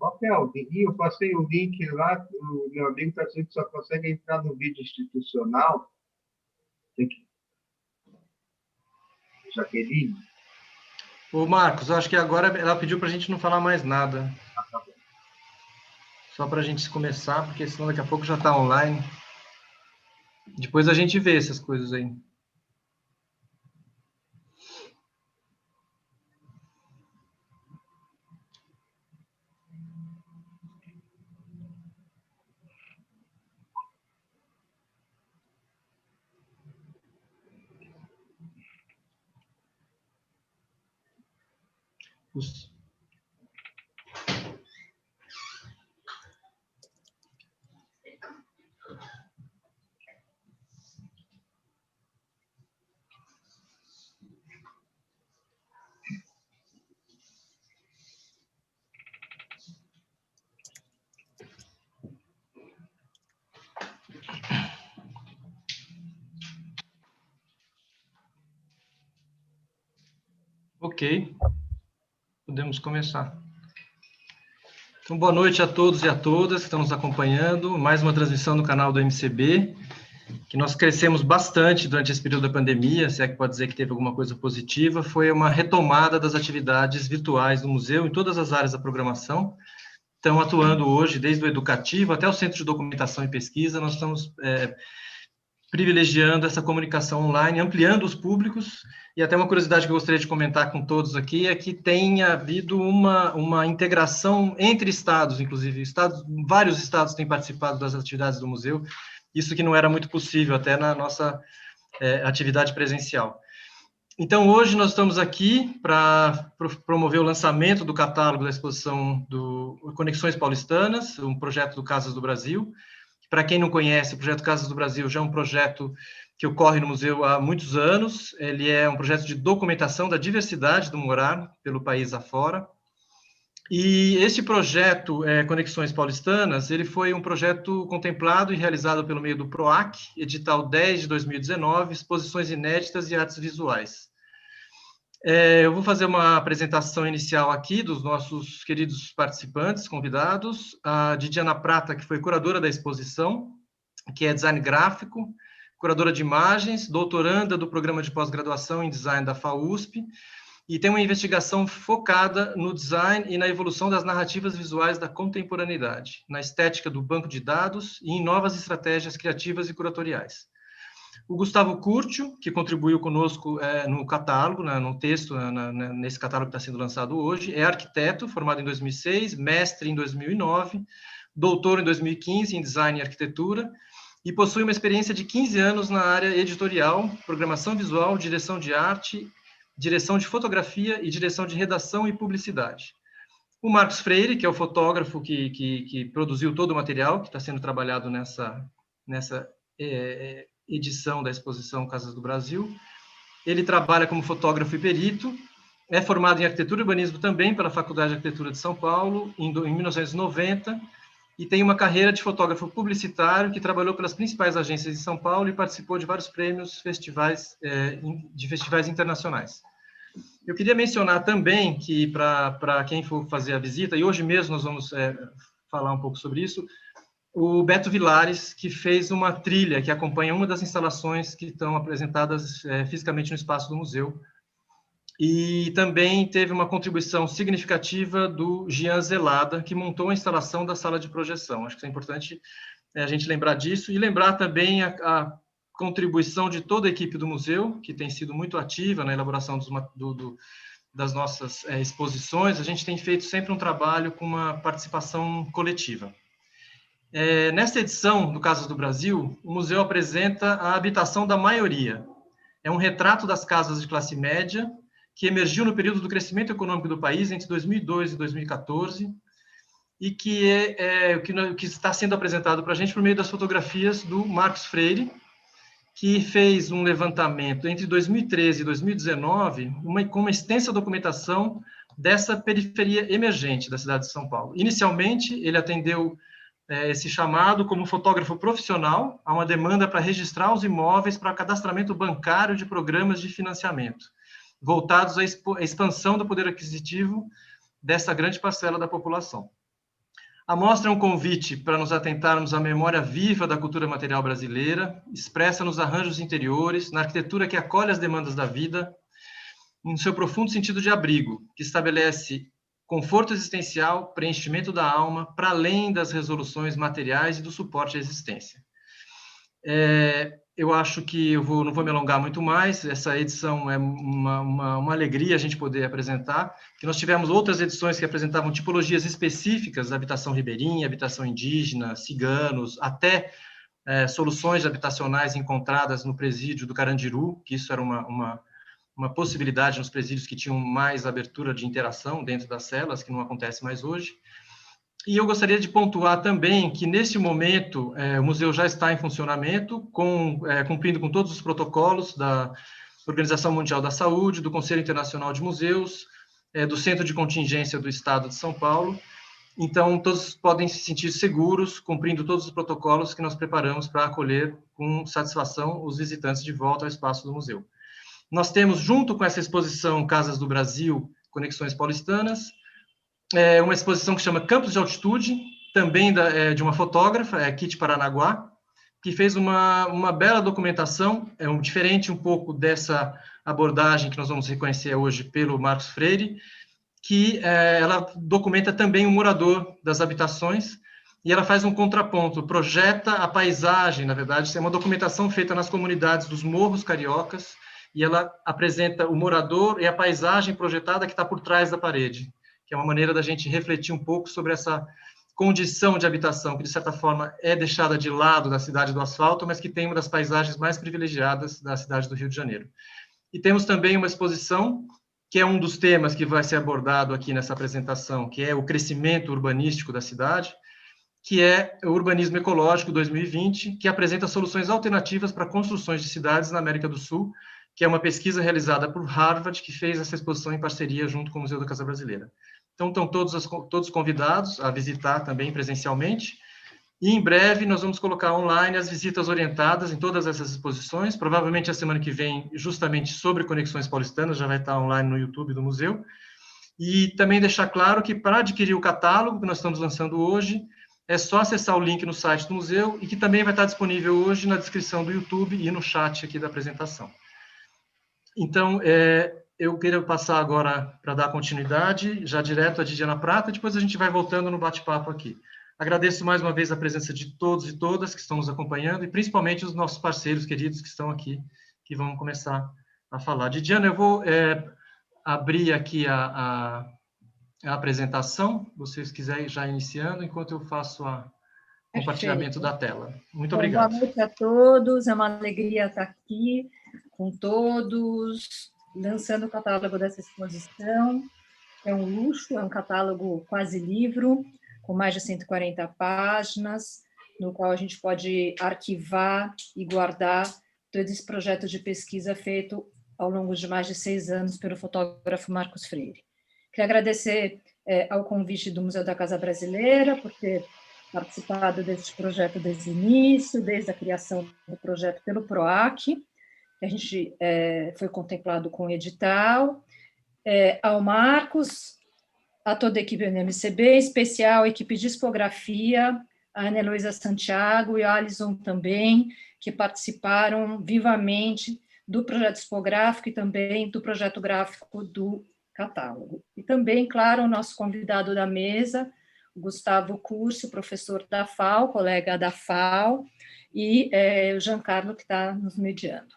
Papel. E eu passei o link lá, o meu amigo está dizendo que só consegue entrar no vídeo institucional. Tem que... Jaqueline? Ô, Marcos, eu acho que agora ela pediu para a gente não falar mais nada. Ah, tá bom. Só para a gente começar, porque senão daqui a pouco já está online. Depois a gente vê essas coisas aí. Ok, podemos começar. Então, boa noite a todos e a todas que estão nos acompanhando. Mais uma transmissão do canal do MCB, que nós crescemos bastante durante esse período da pandemia, se é que pode dizer que teve alguma coisa positiva, foi uma retomada das atividades virtuais do museu em todas as áreas da programação. Estão atuando hoje, desde o educativo até o Centro de Documentação e Pesquisa, nós estamos privilegiando essa comunicação online, ampliando os públicos, e até uma curiosidade que eu gostaria de comentar com todos aqui é que tem havido uma integração entre estados, inclusive, vários estados têm participado das atividades do museu, isso que não era muito possível até na nossa atividade presencial. Então, hoje nós estamos aqui para promover o lançamento do catálogo da exposição do Conexões Paulistanas, um projeto do Casas do Brasil. Para quem não conhece, o projeto Casas do Brasil já é um projeto que ocorre no museu há muitos anos. Ele é um projeto de documentação da diversidade do morar pelo país afora. E este projeto, Conexões Paulistanas, ele foi um projeto contemplado e realizado pelo meio do PROAC, edital 10 de 2019, Exposições Inéditas e Artes Visuais. Eu vou fazer uma apresentação inicial aqui dos nossos queridos participantes, convidados. A Didiana Prata, que foi curadora da exposição, que é design gráfico, curadora de imagens, doutoranda do programa de pós-graduação em design da FAUSP, e tem uma investigação focada no design e na evolução das narrativas visuais da contemporaneidade, na estética do banco de dados e em novas estratégias criativas e curatoriais. O Gustavo Curtio, que contribuiu conosco no catálogo, no texto, nesse catálogo que está sendo lançado hoje, é arquiteto, formado em 2006, mestre em 2009, doutor em 2015 em design e arquitetura, e possui uma experiência de 15 anos na área editorial, programação visual, direção de arte, direção de fotografia e direção de redação e publicidade. O Marcos Freire, que é o fotógrafo que produziu todo o material que está sendo trabalhado nessa edição da exposição Casas do Brasil. Ele trabalha como fotógrafo e perito, é formado em arquitetura e urbanismo também pela Faculdade de Arquitetura de São Paulo, em 1990, e tem uma carreira de fotógrafo publicitário que trabalhou pelas principais agências de São Paulo e participou de vários prêmios de festivais internacionais. Eu queria mencionar também que, para quem for fazer a visita, e hoje mesmo nós vamos falar um pouco sobre isso, o Beto Vilares, que fez uma trilha que acompanha uma das instalações que estão apresentadas fisicamente no espaço do museu. E também teve uma contribuição significativa do Jean Zelada, que montou a instalação da sala de projeção. Acho que é importante a gente lembrar disso e lembrar também a contribuição de toda a equipe do museu, que tem sido muito ativa na elaboração das nossas exposições. A gente tem feito sempre um trabalho com uma participação coletiva. Nesta edição do Casas do Brasil, o museu apresenta a habitação da maioria. É um retrato das casas de classe média que emergiu no período do crescimento econômico do país entre 2002 e 2014 e que o que está sendo apresentado para a gente por meio das fotografias do Marcos Freire, que fez um levantamento entre 2013 e 2019 com uma extensa documentação dessa periferia emergente da cidade de São Paulo. Inicialmente, ele atendeu esse chamado como fotógrafo profissional a uma demanda para registrar os imóveis para cadastramento bancário de programas de financiamento, voltados à expansão do poder aquisitivo dessa grande parcela da população. A mostra é um convite para nos atentarmos à memória viva da cultura material brasileira, expressa nos arranjos interiores, na arquitetura que acolhe as demandas da vida, em seu profundo sentido de abrigo, que estabelece conforto existencial, preenchimento da alma, para além das resoluções materiais e do suporte à existência. Eu acho que não vou me alongar muito mais, essa edição é uma alegria a gente poder apresentar, que nós tivemos outras edições que apresentavam tipologias específicas, habitação ribeirinha, habitação indígena, ciganos, até soluções habitacionais encontradas no presídio do Carandiru, que isso era uma possibilidade nos presídios que tinham mais abertura de interação dentro das celas, que não acontece mais hoje. E eu gostaria de pontuar também que, neste momento, o museu já está em funcionamento, cumprindo com todos os protocolos da Organização Mundial da Saúde, do Conselho Internacional de Museus, do Centro de Contingência do Estado de São Paulo. Então, todos podem se sentir seguros, cumprindo todos os protocolos que nós preparamos para acolher com satisfação os visitantes de volta ao espaço do museu. Nós temos, junto com essa exposição Casas do Brasil, Conexões Paulistanas, uma exposição que chama Campos de Altitude, também de uma fotógrafa, Kitty Paranaguá, que fez uma bela documentação, diferente um pouco dessa abordagem que nós vamos reconhecer hoje pelo Marcos Freire, que ela documenta também o morador das habitações, e ela faz um contraponto, projeta a paisagem, na verdade, é uma documentação feita nas comunidades dos morros cariocas, e ela apresenta o morador e a paisagem projetada que está por trás da parede, que é uma maneira da gente refletir um pouco sobre essa condição de habitação, que, de certa forma, é deixada de lado da cidade do asfalto, mas que tem uma das paisagens mais privilegiadas da cidade do Rio de Janeiro. E temos também uma exposição, que é um dos temas que vai ser abordado aqui nessa apresentação, que é o crescimento urbanístico da cidade, que é o Urbanismo Ecológico 2020, que apresenta soluções alternativas para construções de cidades na América do Sul, que é uma pesquisa realizada por Harvard, que fez essa exposição em parceria junto com o Museu da Casa Brasileira. Então, estão todos convidados a visitar também presencialmente, e em breve nós vamos colocar online as visitas orientadas em todas essas exposições, provavelmente a semana que vem, justamente sobre Conexões Paulistanas, já vai estar online no YouTube do museu, e também deixar claro que para adquirir o catálogo que nós estamos lançando hoje, é só acessar o link no site do museu, e que também vai estar disponível hoje na descrição do YouTube e no chat aqui da apresentação. Então, eu queria passar agora para dar continuidade, já direto a Didiana Prata, depois a gente vai voltando no bate-papo aqui. Agradeço mais uma vez a presença de todos e todas que estão nos acompanhando, e principalmente os nossos parceiros queridos que estão aqui, que vão começar a falar. Didiana, eu vou abrir aqui a apresentação, se vocês quiserem já iniciando, enquanto eu faço o compartilhamento da tela. Muito obrigado. Boa noite a todos, é uma alegria estar aqui com todos, lançando o catálogo dessa exposição. É um luxo, é um catálogo quase livro, com mais de 140 páginas, no qual a gente pode arquivar e guardar todo esse projeto de pesquisa feito ao longo de mais de 6 anos pelo fotógrafo Marcos Freire. Queria agradecer ao convite do Museu da Casa Brasileira por ter participado desse projeto desde o início, desde a criação do projeto pelo PROAC, que a gente foi contemplado com o edital, ao Marcos, a toda a equipe do MCB, em especial a equipe de expografia, a Ana Heloísa Santiago e a Alison também, que participaram vivamente do projeto expográfico e também do projeto gráfico do catálogo. E também, claro, o nosso convidado da mesa, o Gustavo Curcio, professor da FAO, colega da FAO, e o Giancarlo, que está nos mediando.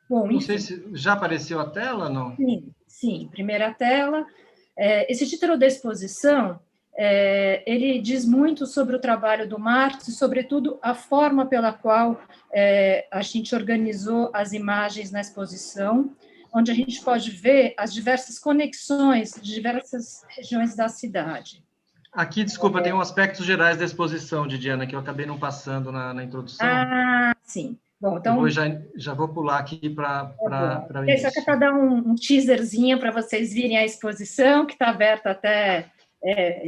Bom, não sei se já apareceu a tela, não? Sim, primeira tela. Esse título da exposição, ele diz muito sobre o trabalho do Marcos e, sobretudo, a forma pela qual a gente organizou as imagens na exposição, onde a gente pode ver as diversas conexões de diversas regiões da cidade. Aqui, desculpa, tem um aspectos gerais da exposição, Didiana, que eu acabei não passando na introdução. Ah, sim. Bom, então... já vou pular aqui para o início. Só que é para dar um teaserzinho para vocês virem a exposição, que está aberta até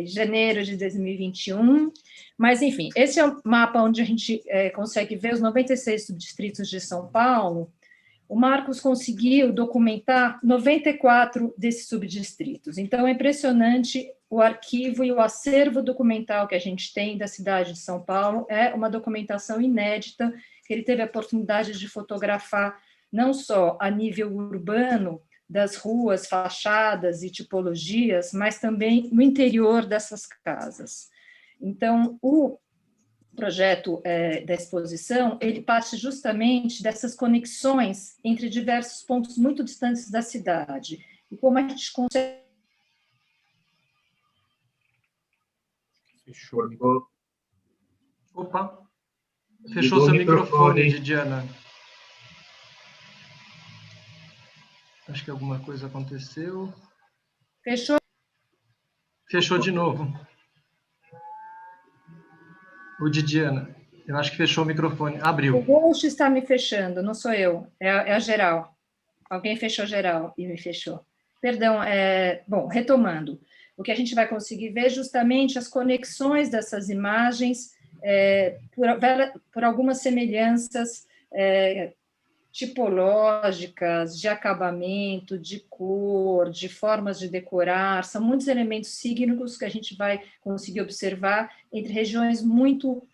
janeiro de 2021. Mas, enfim, esse é o mapa onde a gente consegue ver os 96 subdistritos de São Paulo, o Marcos conseguiu documentar 94 desses subdistritos. Então, é impressionante o arquivo e o acervo documental que a gente tem da cidade de São Paulo. É uma documentação inédita, que ele teve a oportunidade de fotografar não só a nível urbano, das ruas, fachadas e tipologias, mas também no interior dessas casas. Então, o projeto da exposição, ele parte justamente dessas conexões entre diversos pontos muito distantes da cidade, e como a gente consegue... Fechou. Opa! Fechou seu microfone, Diana. Acho que alguma coisa aconteceu. Fechou? Fechou de novo. O de Diana. Eu acho que fechou o microfone. Abriu. O Ghost está me fechando, não sou eu. É a geral. Alguém fechou geral e me fechou. Perdão, bom, retomando. O que a gente vai conseguir ver justamente as conexões dessas imagens por algumas semelhanças tipológicas, de acabamento, de cor, de formas de decorar, são muitos elementos sígnicos que a gente vai conseguir observar entre regiões muito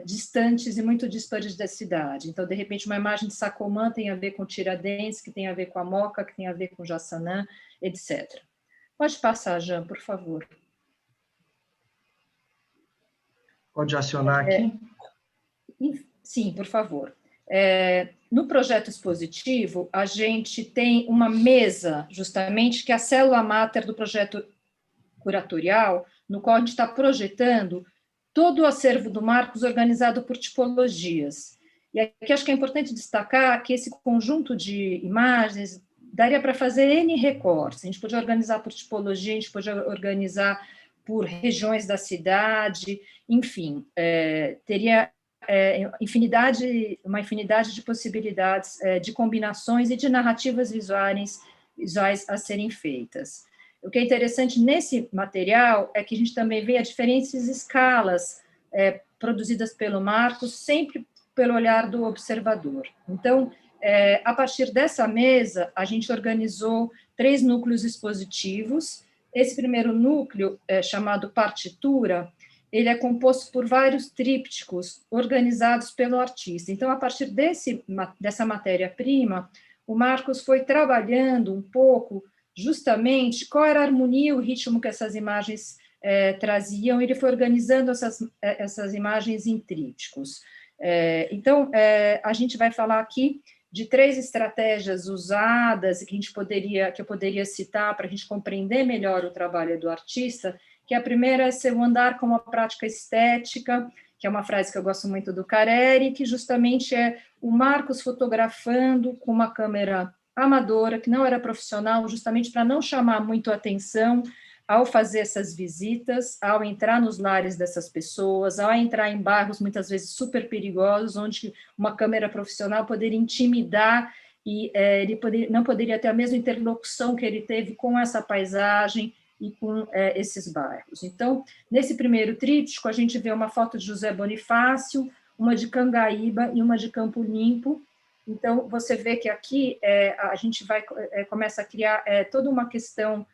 distantes e muito dispares da cidade. Então, de repente, uma imagem de Sacomã tem a ver com Tiradentes, que tem a ver com a Moca, que tem a ver com Jaçanã, etc. Pode passar, Jean, por favor. Pode acionar aqui? Sim, por favor. No projeto expositivo, a gente tem uma mesa, justamente, que é a célula máter do projeto curatorial, no qual a gente está projetando todo o acervo do Marcos organizado por tipologias. E aqui acho que é importante destacar que esse conjunto de imagens daria para fazer N recortes. A gente podia organizar por tipologia, a gente podia organizar por regiões da cidade, enfim, teria uma infinidade de possibilidades de combinações e de narrativas visuais a serem feitas. O que é interessante nesse material é que a gente também vê as diferentes escalas produzidas pelo Marcos, sempre pelo olhar do observador. Então, a partir dessa mesa, a gente organizou 3 núcleos expositivos. Esse primeiro núcleo, chamado partitura, ele é composto por vários trípticos organizados pelo artista. Então, a partir dessa matéria-prima, o Marcos foi trabalhando um pouco justamente qual era a harmonia e o ritmo que essas imagens traziam, ele foi organizando essas imagens em trípticos. Então, a gente vai falar aqui de 3 estratégias usadas que eu poderia citar para a gente compreender melhor o trabalho do artista, que a primeira é ser o andar como uma prática estética, que é uma frase que eu gosto muito do Careri, que justamente é o Marcos fotografando com uma câmera amadora, que não era profissional, justamente para não chamar muito a atenção ao fazer essas visitas, ao entrar nos lares dessas pessoas, ao entrar em bairros muitas vezes super perigosos, onde uma câmera profissional poderia intimidar e ele não poderia ter a mesma interlocução que ele teve com essa paisagem e com esses bairros. Então, nesse primeiro tríptico, a gente vê uma foto de José Bonifácio, uma de Cangaíba e uma de Campo Limpo. Então, você vê que aqui a gente começa a criar toda uma questão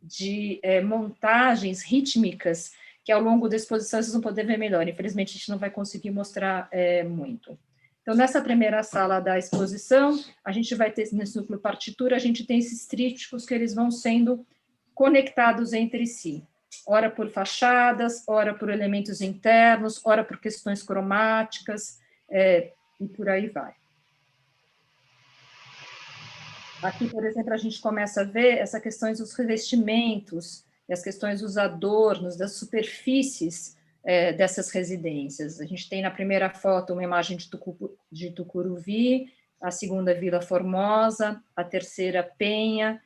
de montagens rítmicas que, ao longo da exposição, vocês vão poder ver melhor. Infelizmente, a gente não vai conseguir mostrar muito. Então, nessa primeira sala da exposição, a gente vai ter, nesse núcleo partitura, a gente tem esses trípticos que eles vão sendo conectados entre si, ora por fachadas, ora por elementos internos, ora por questões cromáticas, e por aí vai. Aqui, por exemplo, a gente começa a ver essas questões dos revestimentos, as questões dos adornos, das superfícies dessas residências. A gente tem na primeira foto uma imagem de Tucuruvi, a segunda Vila Formosa, a terceira Penha,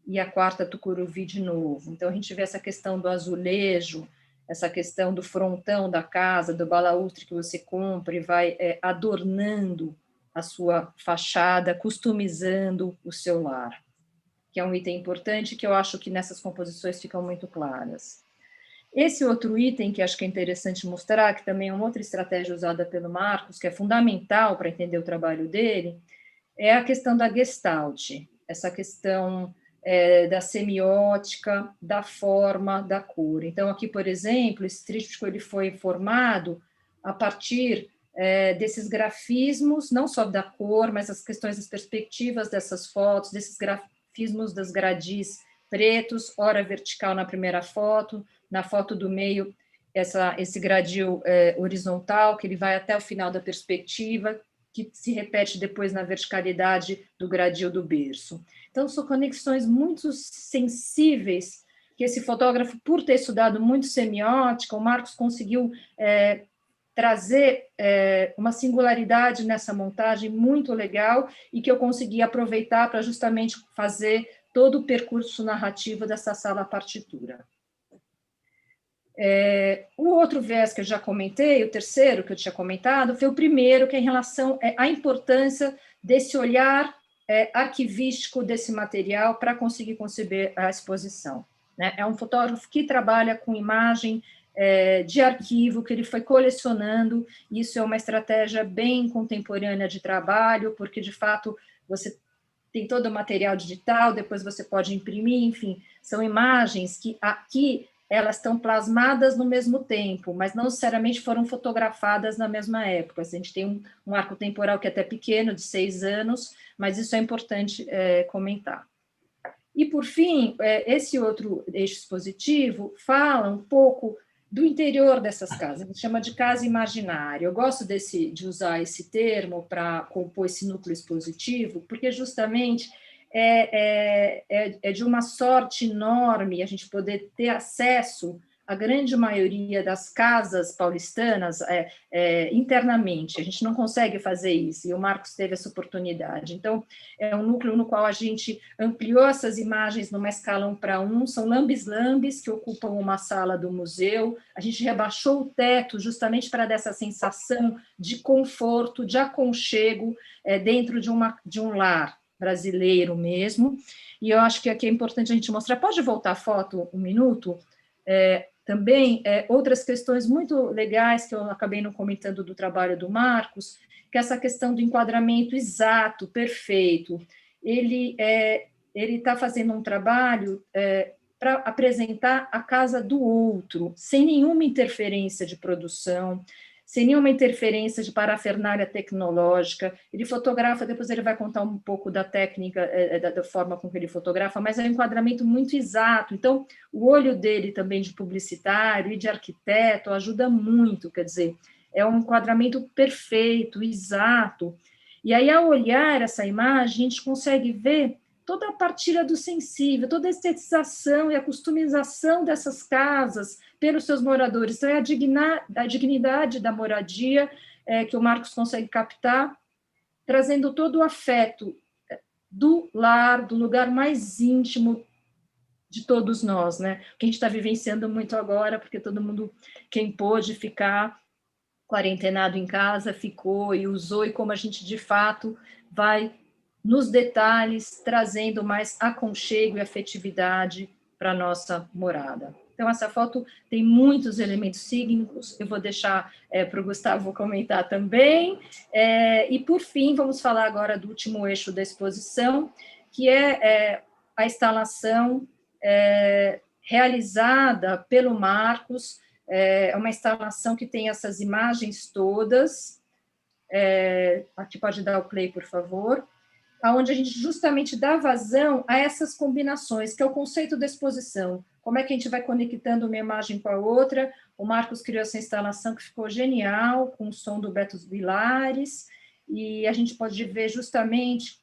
e a quarta Tucuruvi de novo. Então, a gente vê essa questão do azulejo, essa questão do frontão da casa, do balaústre que você compra e vai adornando a sua fachada, customizando o seu lar, que é um item importante que eu acho que nessas composições ficam muito claras. Esse outro item que acho que é interessante mostrar, que também é uma outra estratégia usada pelo Marcos, que é fundamental para entender o trabalho dele, é a questão da Gestalt, essa questão da semiótica, da forma, da cor. Então, aqui, por exemplo, esse tríptico ele foi formado a partir desses grafismos, não só da cor, mas as questões das perspectivas dessas fotos, desses grafismos das gradis pretos, ora vertical na primeira foto, na foto do meio, esse gradil horizontal, que ele vai até o final da perspectiva, que se repete depois na verticalidade do gradil do berço. Então, são conexões muito sensíveis que esse fotógrafo, por ter estudado muito semiótica, o Marcos conseguiu trazer uma singularidade nessa montagem muito legal e que eu consegui aproveitar para justamente fazer todo o percurso narrativo dessa sala partitura. O outro viés que eu já comentei, o terceiro que eu tinha comentado, foi o primeiro, que é em relação à importância desse olhar arquivístico desse material para conseguir conceber a exposição. Né? É um fotógrafo que trabalha com imagem de arquivo, que ele foi colecionando, isso é uma estratégia bem contemporânea de trabalho, porque, de fato, você tem todo o material digital, depois você pode imprimir, enfim, são imagens que aqui elas estão plasmadas no mesmo tempo, mas não necessariamente foram fotografadas na mesma época. A gente tem um arco temporal que é até pequeno, de 6 anos, mas isso é importante comentar. E, por fim, esse outro eixo expositivo fala um pouco do interior dessas casas, a gente chama de casa imaginária. Eu gosto de usar esse termo para compor esse núcleo expositivo, porque justamente é de uma sorte enorme a gente poder ter acesso à grande maioria das casas paulistanas internamente. A gente não consegue fazer isso, e o Marcos teve essa oportunidade. Então, é um núcleo no qual a gente ampliou essas imagens numa escala 1:1, são lambis-lambis que ocupam uma sala do museu, a gente rebaixou o teto justamente para dar essa sensação de conforto, de aconchego dentro de um lar brasileiro mesmo, e eu acho que aqui é importante a gente mostrar. Pode voltar a foto um minuto? Também outras questões muito legais que eu acabei não comentando do trabalho do Marcos, que é essa questão do enquadramento exato, perfeito. Ele está fazendo um trabalho para apresentar a casa do outro, sem nenhuma interferência de produção, sem nenhuma interferência de parafernália tecnológica. Ele fotografa, depois ele vai contar um pouco da técnica, da forma com que ele fotografa, mas é um enquadramento muito exato. Então, o olho dele também de publicitário e de arquiteto ajuda muito, quer dizer, é um enquadramento perfeito, exato. E aí, ao olhar essa imagem, a gente consegue ver toda a partilha do sensível, toda a estetização e a customização dessas casas pelos seus moradores. Então, é a dignidade da moradia que o Marcos consegue captar, trazendo todo o afeto do lar, do lugar mais íntimo de todos nós, né? Que a gente está vivenciando muito agora, porque todo mundo, quem pôde ficar quarentenado em casa, ficou e usou, e como a gente, de fato, vai nos detalhes, trazendo mais aconchego e afetividade para a nossa morada. Então, essa foto tem muitos elementos sísmicos, eu vou deixar para o Gustavo comentar também. E, por fim, vamos falar agora do último eixo da exposição, que é a instalação realizada pelo Marcos, uma instalação que tem essas imagens todas. Aqui pode dar o play, por favor. Onde a gente justamente dá vazão a essas combinações, que é o conceito da exposição. Como é que a gente vai conectando uma imagem com a outra? O Marcos criou essa instalação que ficou genial, com o som do Beto Vilares, e a gente pode ver justamente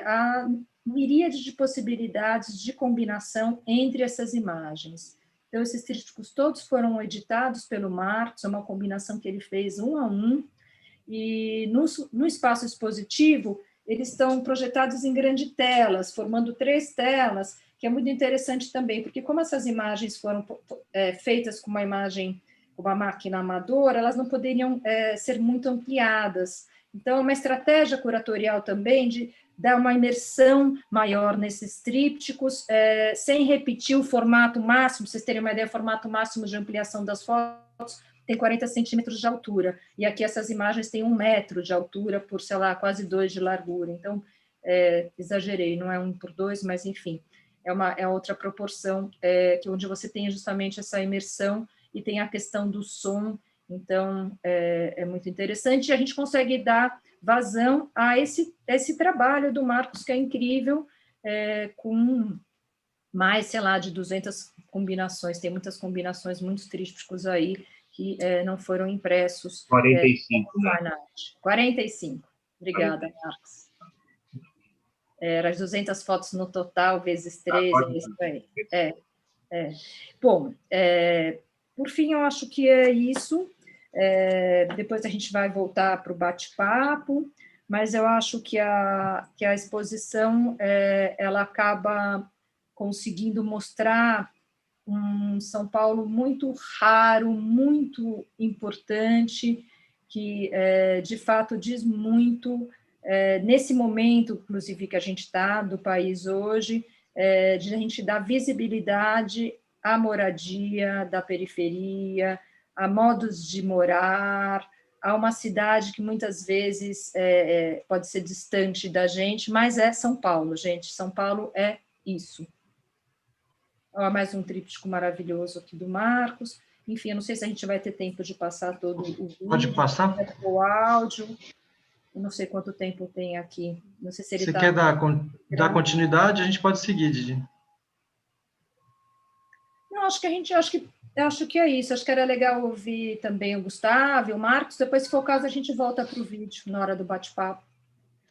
a miríade de possibilidades de combinação entre essas imagens. Então, esses trípticos todos foram editados pelo Marcos, é uma combinação que ele fez 1 a 1, e no espaço expositivo, eles estão projetados em grandes telas, formando 3 telas, que é muito interessante também, porque como essas imagens foram feitas com uma máquina amadora, elas não poderiam ser muito ampliadas. Então, é uma estratégia curatorial também de dar uma imersão maior nesses trípticos, sem repetir o formato máximo, vocês terem uma ideia, o formato máximo de ampliação das fotos tem 40 centímetros de altura, e aqui essas imagens têm 1 metro de altura por, sei lá, quase 2 de largura, então, exagerei, não é 1:2, mas enfim, é outra proporção, onde você tem justamente essa imersão, e tem a questão do som, então é muito interessante, e a gente consegue dar vazão a esse trabalho do Marcos, que é incrível, com mais, sei lá, de 200 combinações, tem muitas combinações, muitos trípticos aí, que não foram impressos. 45, né? 45, obrigada, Marcos. As 200 fotos no total, vezes 3, é isso aí. Bom, por fim, eu acho que é isso. Depois a gente vai voltar para o bate-papo, mas eu acho que a exposição ela acaba conseguindo mostrar um São Paulo muito raro, muito importante, que de fato diz muito nesse momento, inclusive, que a gente está do país hoje, de a gente dar visibilidade à moradia da periferia, a modos de morar, a uma cidade que muitas vezes pode ser distante da gente, mas é São Paulo, gente. São Paulo é isso. Mais um tríptico maravilhoso aqui do Marcos. Enfim, eu não sei se a gente vai ter tempo de passar todo o vídeo. Pode passar? O áudio. Eu não sei quanto tempo tem aqui. Não sei se ele Você tá... quer dar continuidade? A gente pode seguir, Didi. Não, acho que é isso. Acho que era legal ouvir também o Gustavo e o Marcos. Depois, se for o caso, a gente volta para o vídeo na hora do bate-papo.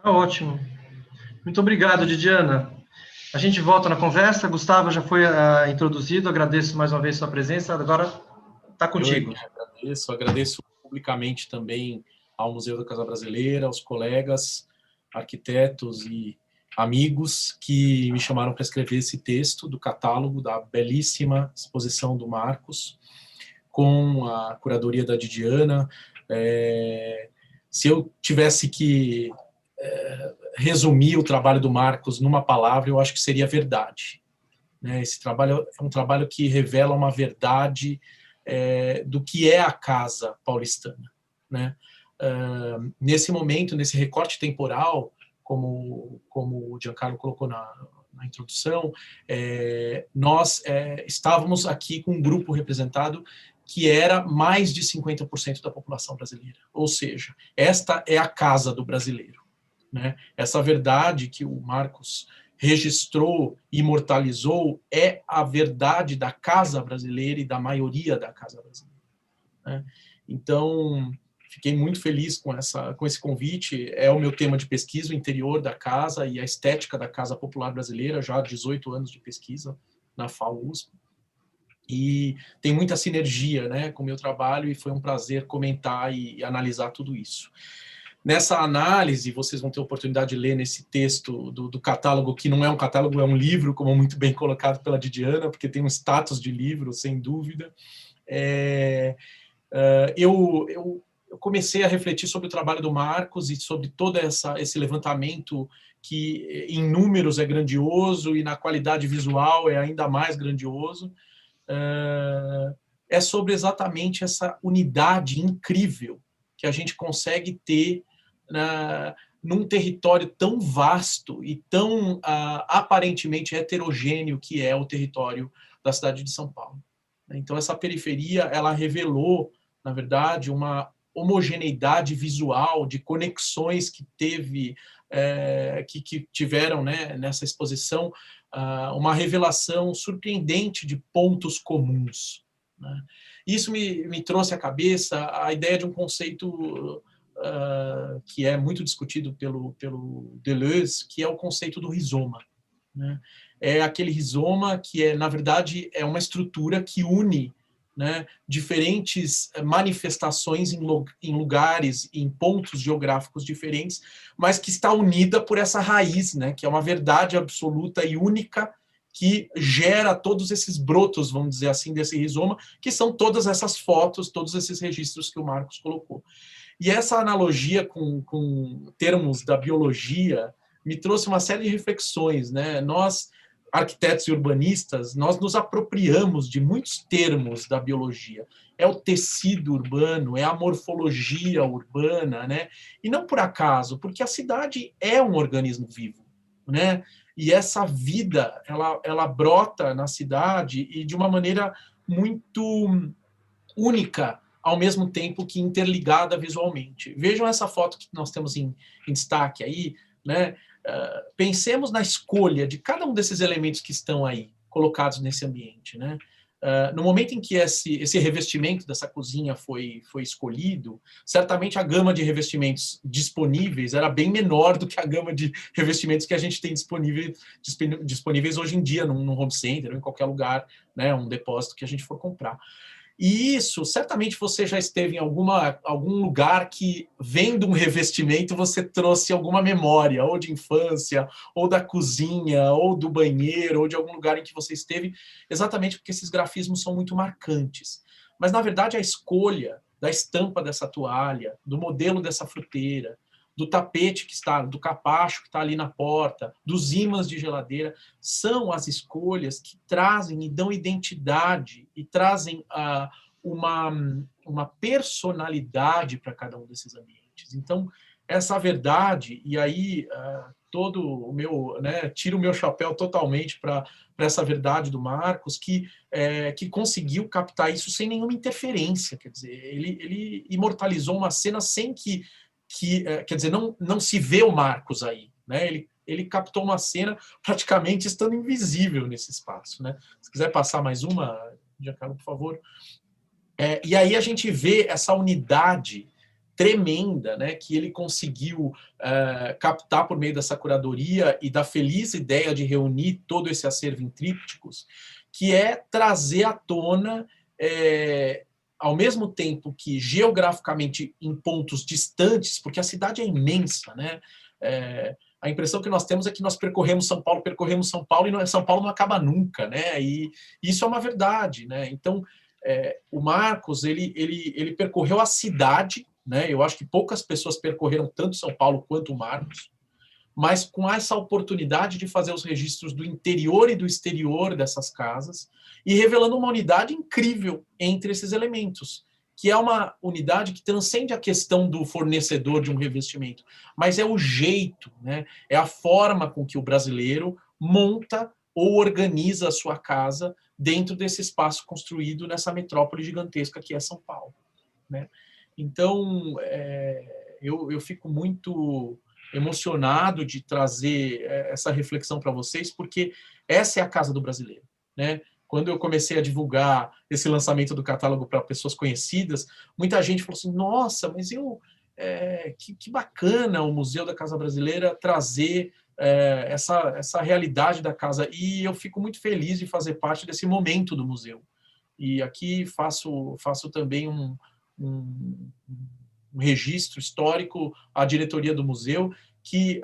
Tá ótimo. Muito obrigado, Didiana. A gente volta na conversa. Gustavo já foi introduzido. Agradeço mais uma vez sua presença. Agora está contigo. Eu agradeço publicamente também ao Museu da Casa Brasileira, aos colegas, arquitetos e amigos que me chamaram para escrever esse texto do catálogo da belíssima exposição do Marcos, com a curadoria da Didiana. Se eu tivesse que resumir o trabalho do Marcos numa palavra, eu acho que seria verdade. Esse trabalho é um trabalho que revela uma verdade do que é a casa paulistana. Nesse momento, nesse recorte temporal, como o Giancarlo colocou na introdução, nós estávamos aqui com um grupo representado que era mais de 50% da população brasileira. Ou seja, esta é a casa do brasileiro. Essa verdade que o Marcos registrou, imortalizou, é a verdade da casa brasileira e da maioria da casa brasileira. Então, fiquei muito feliz com esse convite. É o meu tema de pesquisa, o interior da casa e a estética da casa popular brasileira, já há 18 anos de pesquisa na FAUSP. E tem muita sinergia com o meu trabalho, e foi um prazer comentar e analisar tudo isso. Nessa análise, vocês vão ter a oportunidade de ler nesse texto do catálogo, que não é um catálogo, é um livro, como muito bem colocado pela Didiana, porque tem um status de livro, sem dúvida. Eu comecei a refletir sobre o trabalho do Marcos e sobre todo esse levantamento que em números é grandioso e na qualidade visual é ainda mais grandioso. É sobre exatamente essa unidade incrível que a gente consegue ter num território tão vasto e tão aparentemente heterogêneo que é o território da cidade de São Paulo. Então, essa periferia, ela revelou, na verdade, uma homogeneidade visual de conexões que tiveram nessa exposição, uma revelação surpreendente de pontos comuns. Isso me trouxe à cabeça a ideia de um conceito que é muito discutido pelo Deleuze, que é o conceito do rizoma. É aquele rizoma que, na verdade, é uma estrutura que une diferentes manifestações em lugares, em pontos geográficos diferentes, mas que está unida por essa raiz, que é uma verdade absoluta e única que gera todos esses brotos, vamos dizer assim, desse rizoma, que são todas essas fotos, todos esses registros que o Marcos colocou. E essa analogia com termos da biologia me trouxe uma série de reflexões. Nós arquitetos e urbanistas, nós nos apropriamos de muitos termos da biologia. É o tecido urbano, é a morfologia urbana, né? E não por acaso, porque a cidade é um organismo vivo, né? E essa vida, ela brota na cidade e de uma maneira muito única, ao mesmo tempo que interligada visualmente. Vejam essa foto que nós temos em destaque aí, né? Pensemos na escolha de cada um desses elementos que estão aí, colocados nesse ambiente, né? No momento em que esse revestimento dessa cozinha foi escolhido, certamente a gama de revestimentos disponíveis era bem menor do que a gama de revestimentos que a gente tem disponíveis hoje em dia num home center ou em qualquer lugar, né, um depósito que a gente for comprar. E isso, certamente você já esteve em algum lugar que, vendo um revestimento, você trouxe alguma memória, ou de infância, ou da cozinha, ou do banheiro, ou de algum lugar em que você esteve, exatamente porque esses grafismos são muito marcantes. Mas, na verdade, a escolha da estampa dessa toalha, do modelo dessa fruteira, do tapete que está, do capacho que está ali na porta, dos ímãs de geladeira, são as escolhas que trazem e dão identidade e trazem uma personalidade para cada um desses ambientes. Então, essa verdade, e aí todo o meu, né, tiro o meu chapéu totalmente para essa verdade do Marcos, que conseguiu captar isso sem nenhuma interferência, quer dizer, ele imortalizou uma cena sem que quer dizer, não se vê o Marcos aí, né? Ele captou uma cena praticamente estando invisível nesse espaço, né? Se quiser passar mais uma, Giancarlo, por favor. E aí a gente vê essa unidade tremenda, né, que ele conseguiu captar por meio dessa curadoria e da feliz ideia de reunir todo esse acervo em trípticos, que é trazer à tona ao mesmo tempo que geograficamente em pontos distantes, porque a cidade é imensa, né? A impressão que nós temos é que nós percorremos São Paulo e São Paulo não acaba nunca, né? E isso é uma verdade, né? Então, o Marcos, ele percorreu a cidade, né? Eu acho que poucas pessoas percorreram tanto São Paulo quanto o Marcos, mas com essa oportunidade de fazer os registros do interior e do exterior dessas casas e revelando uma unidade incrível entre esses elementos, que é uma unidade que transcende a questão do fornecedor de um revestimento, mas é o jeito, né? É a forma com que o brasileiro monta ou organiza a sua casa dentro desse espaço construído nessa metrópole gigantesca que é São Paulo, né? Então, eu fico muito emocionado de trazer essa reflexão para vocês, porque essa é a casa do brasileiro, né? Quando eu comecei a divulgar esse lançamento do catálogo para pessoas conhecidas, muita gente falou assim, nossa, mas que bacana o Museu da Casa Brasileira trazer essa realidade da casa, e eu fico muito feliz de fazer parte desse momento do museu. E aqui faço também um registro histórico à diretoria do museu, que,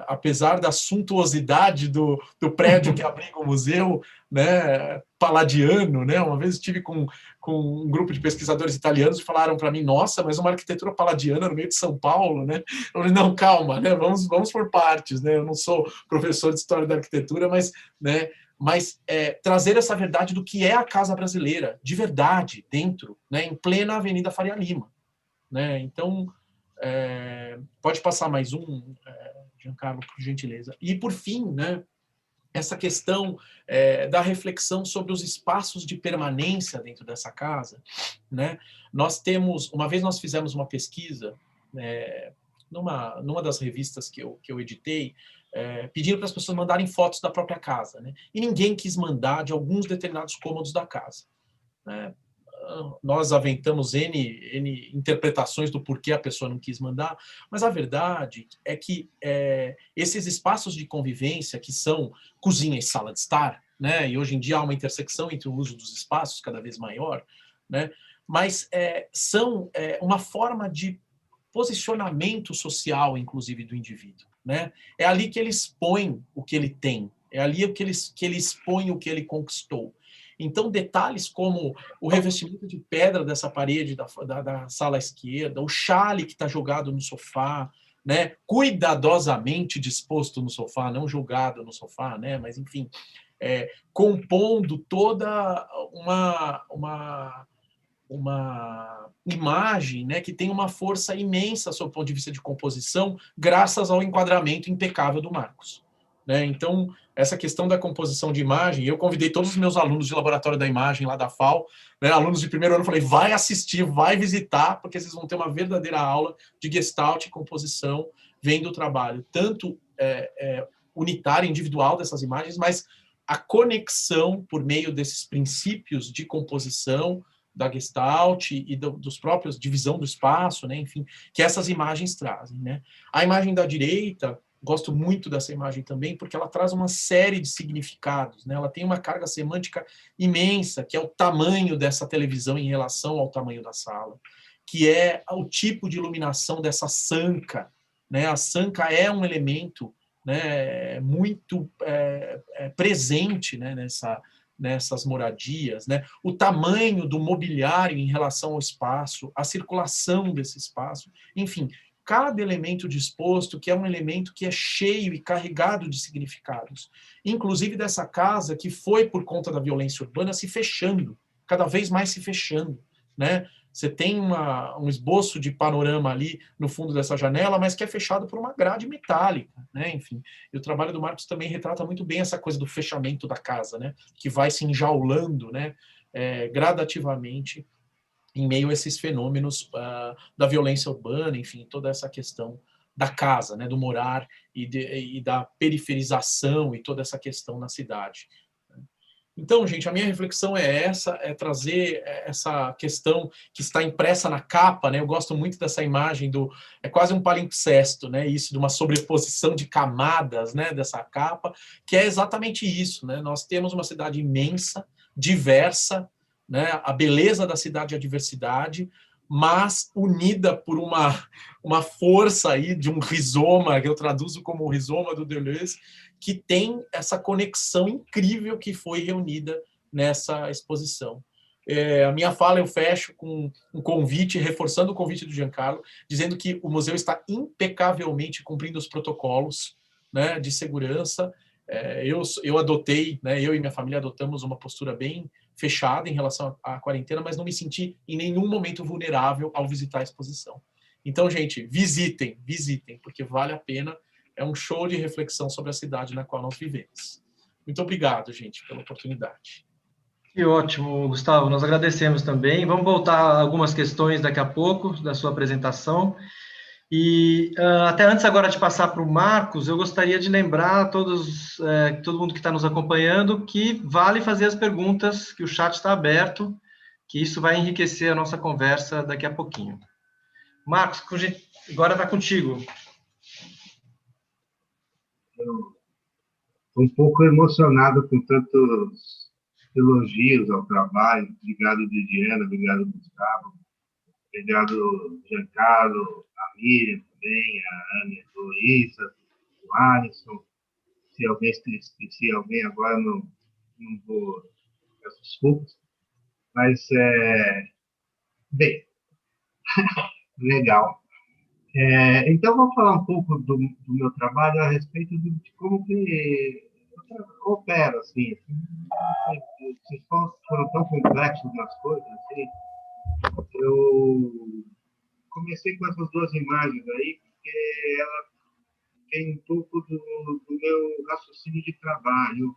apesar da suntuosidade do prédio que abriga o museu, né, palladiano, né, uma vez estive com um grupo de pesquisadores italianos e falaram para mim, nossa, mas uma arquitetura palladiana no meio de São Paulo, né? Eu falei, não, calma, né, vamos por partes, né? Eu não sou professor de história da arquitetura, mas, né, trazer essa verdade do que é a casa brasileira, de verdade, dentro, né, em plena Avenida Faria Lima, né? Então, pode passar mais um, Giancarlo, por gentileza. E, por fim, né, essa questão da reflexão sobre os espaços de permanência dentro dessa casa, né? Uma vez nós fizemos uma pesquisa numa das revistas que eu editei, pedindo para as pessoas mandarem fotos da própria casa, né? E ninguém quis mandar de alguns determinados cômodos da casa, né? Nós aventamos N interpretações do porquê a pessoa não quis mandar, mas a verdade é que esses espaços de convivência, que são cozinha e sala de estar, né, e hoje em dia há uma intersecção entre o uso dos espaços cada vez maior, né, mas são uma forma de posicionamento social, inclusive, do indivíduo, né? É ali que ele expõe o que ele tem, é ali que ele expõe o que ele conquistou. Então, detalhes como o revestimento de pedra dessa parede da sala esquerda, o chale que está jogado no sofá, né, cuidadosamente disposto no sofá, não jogado no sofá, né, mas enfim, compondo toda uma imagem, né, que tem uma força imensa sob o ponto de vista de composição, graças ao enquadramento impecável do Marcos, né? Então, essa questão da composição de imagem, eu convidei todos os meus alunos de laboratório da imagem lá da FAO, né, alunos de primeiro ano, falei, vai assistir, vai visitar, porque vocês vão ter uma verdadeira aula de gestalt e composição, vendo o trabalho, tanto unitário, individual dessas imagens, mas a conexão por meio desses princípios de composição, da Gestalt e dos próprios divisão do espaço, né, enfim, que essas imagens trazem, né? A imagem da direita, gosto muito dessa imagem também, porque ela traz uma série de significados, né? Ela tem uma carga semântica imensa, que é o tamanho dessa televisão em relação ao tamanho da sala, que é o tipo de iluminação dessa sanca, né? A sanca é um elemento, né, muito presente, né, nessas moradias, né? O tamanho do mobiliário em relação ao espaço, a circulação desse espaço, enfim, cada elemento disposto, que é um elemento que é cheio e carregado de significados, inclusive dessa casa que foi, por conta da violência urbana, se fechando, cada vez mais se fechando, né? Você tem um esboço de panorama ali no fundo dessa janela, mas que é fechado por uma grade metálica, né? Enfim, e o trabalho do Marcos também retrata muito bem essa coisa do fechamento da casa, né? Que vai se enjaulando, né? Gradativamente em meio a esses fenômenos da violência urbana, enfim, toda essa questão da casa, né? Do morar e da periferização e toda essa questão na cidade. Então, gente, a minha reflexão é essa, é trazer essa questão que está impressa na capa, né? Eu gosto muito dessa imagem é quase um palimpsesto, né? Isso de uma sobreposição de camadas, né? Dessa capa, que é exatamente isso, né? Nós temos uma cidade imensa, diversa, né? A beleza da cidade é a diversidade, mas unida por uma força aí de um rizoma, que eu traduzo como o rizoma do Deleuze, que tem essa conexão incrível que foi reunida nessa exposição. A minha fala eu fecho com um convite, reforçando o convite do Giancarlo, dizendo que o museu está impecavelmente cumprindo os protocolos, né, de segurança. Eu adotei, né, eu e minha família adotamos uma postura bem fechada em relação à quarentena, mas não me senti em nenhum momento vulnerável ao visitar a exposição. Então, gente, visitem, porque vale a pena. É um show de reflexão sobre a cidade na qual nós vivemos. Muito obrigado, gente, pela oportunidade. Que ótimo, Gustavo. Nós agradecemos também. Vamos voltar a algumas questões daqui a pouco da sua apresentação. E até antes agora de passar para o Marcos, eu gostaria de lembrar a todo mundo que está nos acompanhando que vale fazer as perguntas, que o chat está aberto, que isso vai enriquecer a nossa conversa daqui a pouquinho. Marcos, agora está contigo. Estou um pouco emocionado com tantos elogios ao trabalho. Obrigado, Didiana, obrigado, Gustavo, obrigado, Giancarlo, a Miriam também, a Ana, a Luísa, o Alisson. Se alguém esqueci alguém agora, não vou peço desculpas. Mas, bem, legal. Então, vou falar um pouco do meu trabalho a respeito de como que opera, assim. Vocês foram tão complexos nas coisas, assim. Eu comecei com essas duas imagens aí, porque ela tem um pouco do meu raciocínio de trabalho,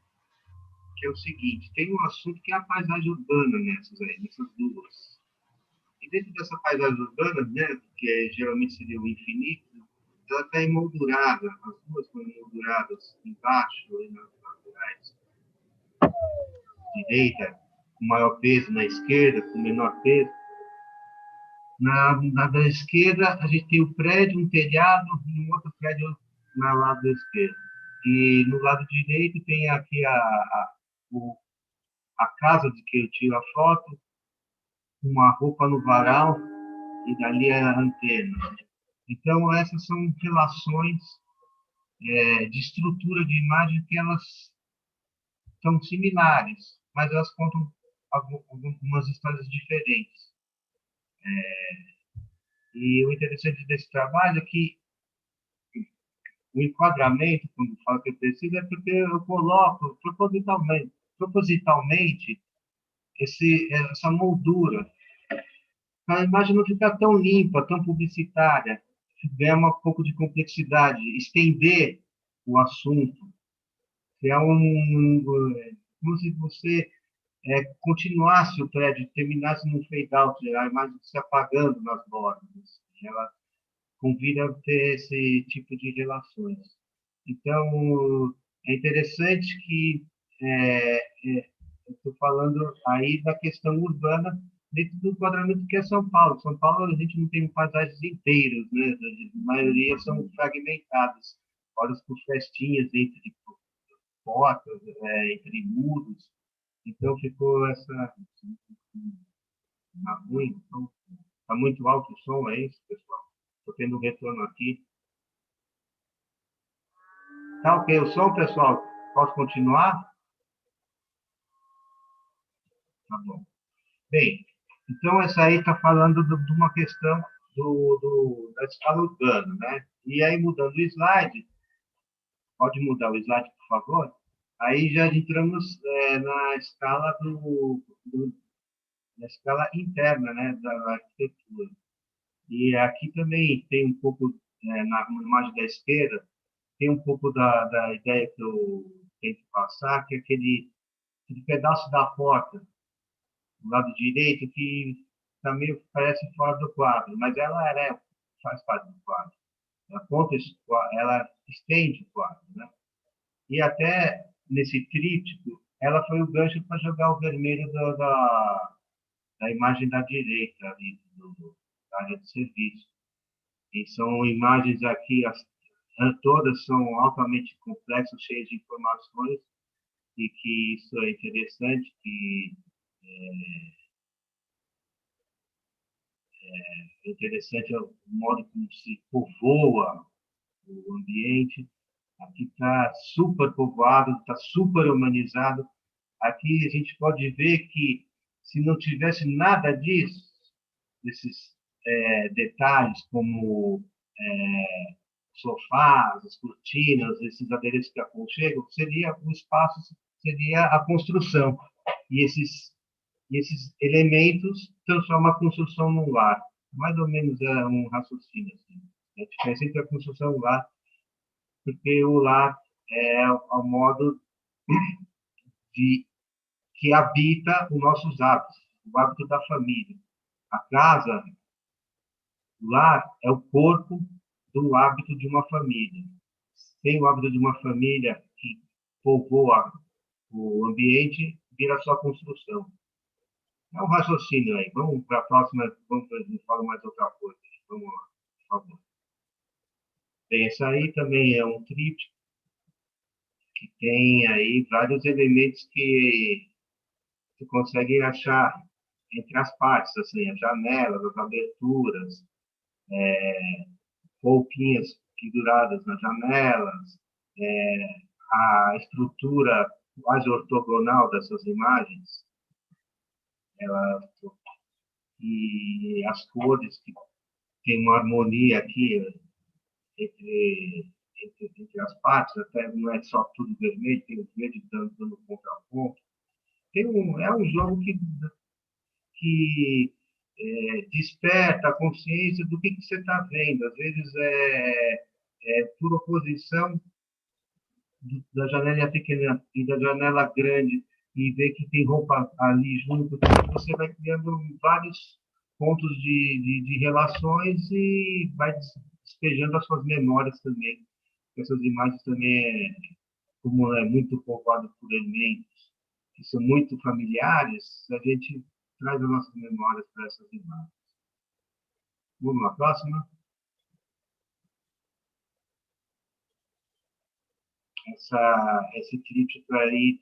que é o seguinte: tem um assunto que é a paisagem urbana nessas duas. E dentro dessa paisagem urbana, né, que geralmente seria o infinito, ela está emoldurada, as duas estão emolduradas embaixo e nas laterais. Direita, com maior peso, na esquerda, com menor peso. Na da esquerda, a gente tem o prédio, um telhado e um outro prédio na lado da esquerda. E no lado direito tem aqui a casa de que eu tiro a foto, uma roupa no varal e dali a antena. Então, essas são relações de estrutura de imagem que elas são similares, mas elas contam algumas histórias diferentes. E o interessante desse trabalho é que o enquadramento, quando falo que é preciso, é porque eu coloco propositalmente essa moldura, para a imagem não ficar tão limpa, tão publicitária, ganhar um pouco de complexidade, estender o assunto, criar como se você continuasse o prédio, terminasse no fade-out, a imagem se apagando nas bordas. Ela convida a ter esse tipo de relações. Então, é interessante que eu estou falando aí da questão urbana dentro do enquadramento que é São Paulo. São Paulo, a gente não tem paisagens inteiras, né? A maioria são fragmentadas, horas por festinhas entre portas, entre muros. Então, ficou essa... Tá ruim, então, tá muito alto o som, é isso, pessoal? Estou tendo um retorno aqui. Tá ok o som, pessoal? Posso continuar? Tá bom. Bem, então essa aí está falando de uma questão da escala urbana, né? E aí, mudando o slide, pode mudar o slide, por favor? Aí já entramos na escala na escala interna, né, da arquitetura. E aqui também tem um pouco, na imagem da esquerda, tem um pouco da ideia que eu tento passar, que é aquele pedaço da porta, do lado direito, que também parece fora do quadro, mas ela faz parte do quadro. Ela estende o quadro, né? E até nesse tríptico, ela foi o gancho para jogar o vermelho da imagem da direita, ali, da área de serviço. E são imagens aqui, todas são altamente complexas, cheias de informações, e que isso é interessante, que é interessante o modo como se povoa o ambiente. Aqui está super povoado, está super humanizado. Aqui a gente pode ver que, se não tivesse nada disso, desses detalhes como sofás, as cortinas, esses adereços que aconchegam, seria o espaço, seria a construção. E esses elementos transformam a construção num lar. Mais ou menos é um raciocínio assim. A diferença entre a construção e o lar, porque o lar é o modo que habita os nossos hábitos, o hábito da família. A casa, o lar, é o corpo do hábito de uma família. Sem o hábito de uma família que povoa o ambiente, vira só construção. É um raciocínio aí. Vamos para a próxima, vamos falar mais outra coisa. Vamos lá, por favor. Bem, essa aí também é um tríptico que tem aí vários elementos que você consegue achar entre as partes, assim, as janelas, as aberturas, polquinhas penduradas nas janelas, a estrutura quase ortogonal dessas imagens, e as cores, que tem uma harmonia aqui entre as partes, até não é só tudo vermelho, tem o verde dando contraponto. É um jogo que desperta a consciência do que você está vendo. Às vezes por oposição da janela pequena e da janela grande, e ver que tem roupa ali junto, você vai criando vários pontos de relações e vai despejando as suas memórias também. Essas imagens também, como é muito povoado por elementos que são muito familiares, a gente traz as nossas memórias para essas imagens. Vamos na próxima. Esse tríptico aí,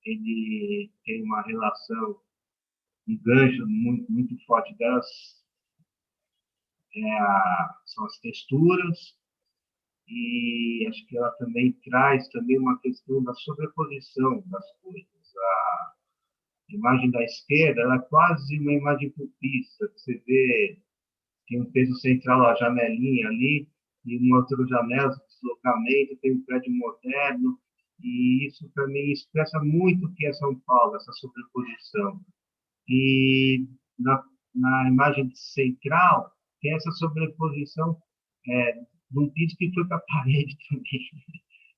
ele tem uma relação, um gancho muito, muito forte delas, são as texturas, e acho que ela também traz também uma questão da sobreposição das coisas. A imagem da esquerda, ela é quase uma imagem cubista, que você vê, tem um peso central, a janelinha ali, e uma outra janela, deslocamento, tem um prédio moderno, e isso também expressa muito o que é São Paulo, essa sobreposição. E na imagem central tem essa sobreposição de um piso que foi para a parede também.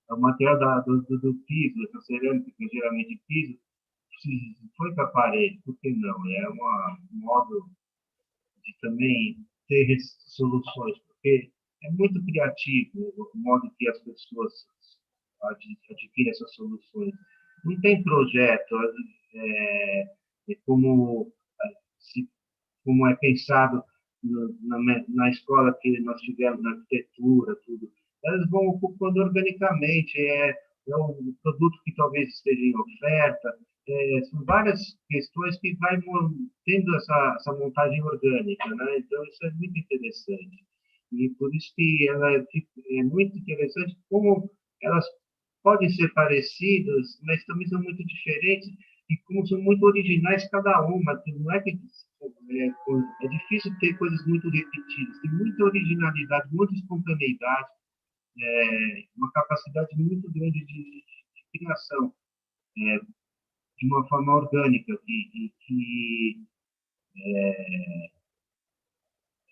O material do piso, essa cerâmica que geralmente piso, foi para a parede, por que não? É um modo de também ter soluções, porque é muito criativo o modo que as pessoas adquirem essas soluções. Não tem projeto, como, como é pensado na escola que nós tivemos, na arquitetura, tudo. Elas vão ocupando organicamente, é um produto que talvez esteja em oferta, são várias questões que vai tendo essa montagem orgânica, né? Então, isso é muito interessante. E por isso que ela é muito interessante como elas podem ser parecidas, mas também são muito diferentes e como são muito originais cada uma. Não é que é difícil ter coisas muito repetidas, tem muita originalidade, muita espontaneidade, uma capacidade muito grande de criação, de uma forma orgânica, que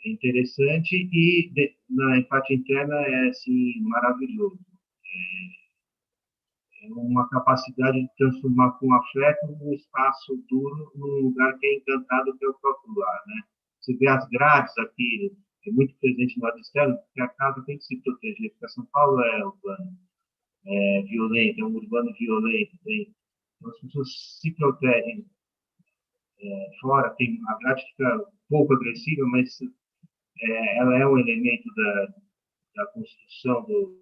é interessante e na parte interna é assim, maravilhoso. É uma capacidade de transformar com afeto um espaço duro num lugar que é encantado pelo próprio lar, né? Você vê as grades aqui, é muito presente no lado externo, porque a casa tem que se proteger, porque São Paulo é urbano, é violento, é um urbano violento, então as pessoas se protegem fora, a grade fica um pouco agressiva, mas ela é um elemento da construção do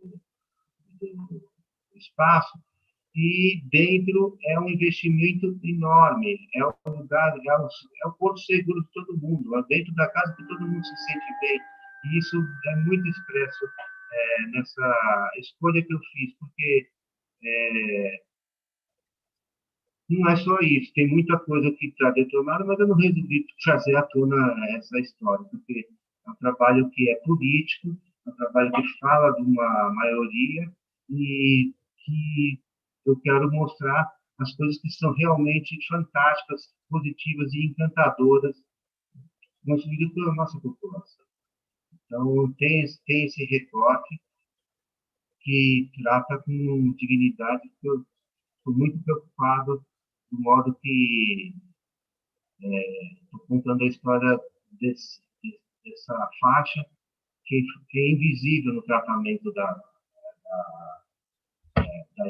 espaço, e dentro é um investimento enorme, é um lugar, é o porto seguro de todo mundo, é dentro da casa que todo mundo se sente bem, e isso é muito expresso nessa escolha que eu fiz, porque não é só isso, tem muita coisa que está detonada, mas eu não resolvi trazer à tona essa história, porque é um trabalho que é político, é um trabalho que fala de uma maioria e que eu quero mostrar as coisas que são realmente fantásticas, positivas e encantadoras construídas pela nossa população. Então, tem esse recorte que trata com dignidade, que eu estou muito preocupado do modo que estou contando a história dessa faixa que é invisível no tratamento da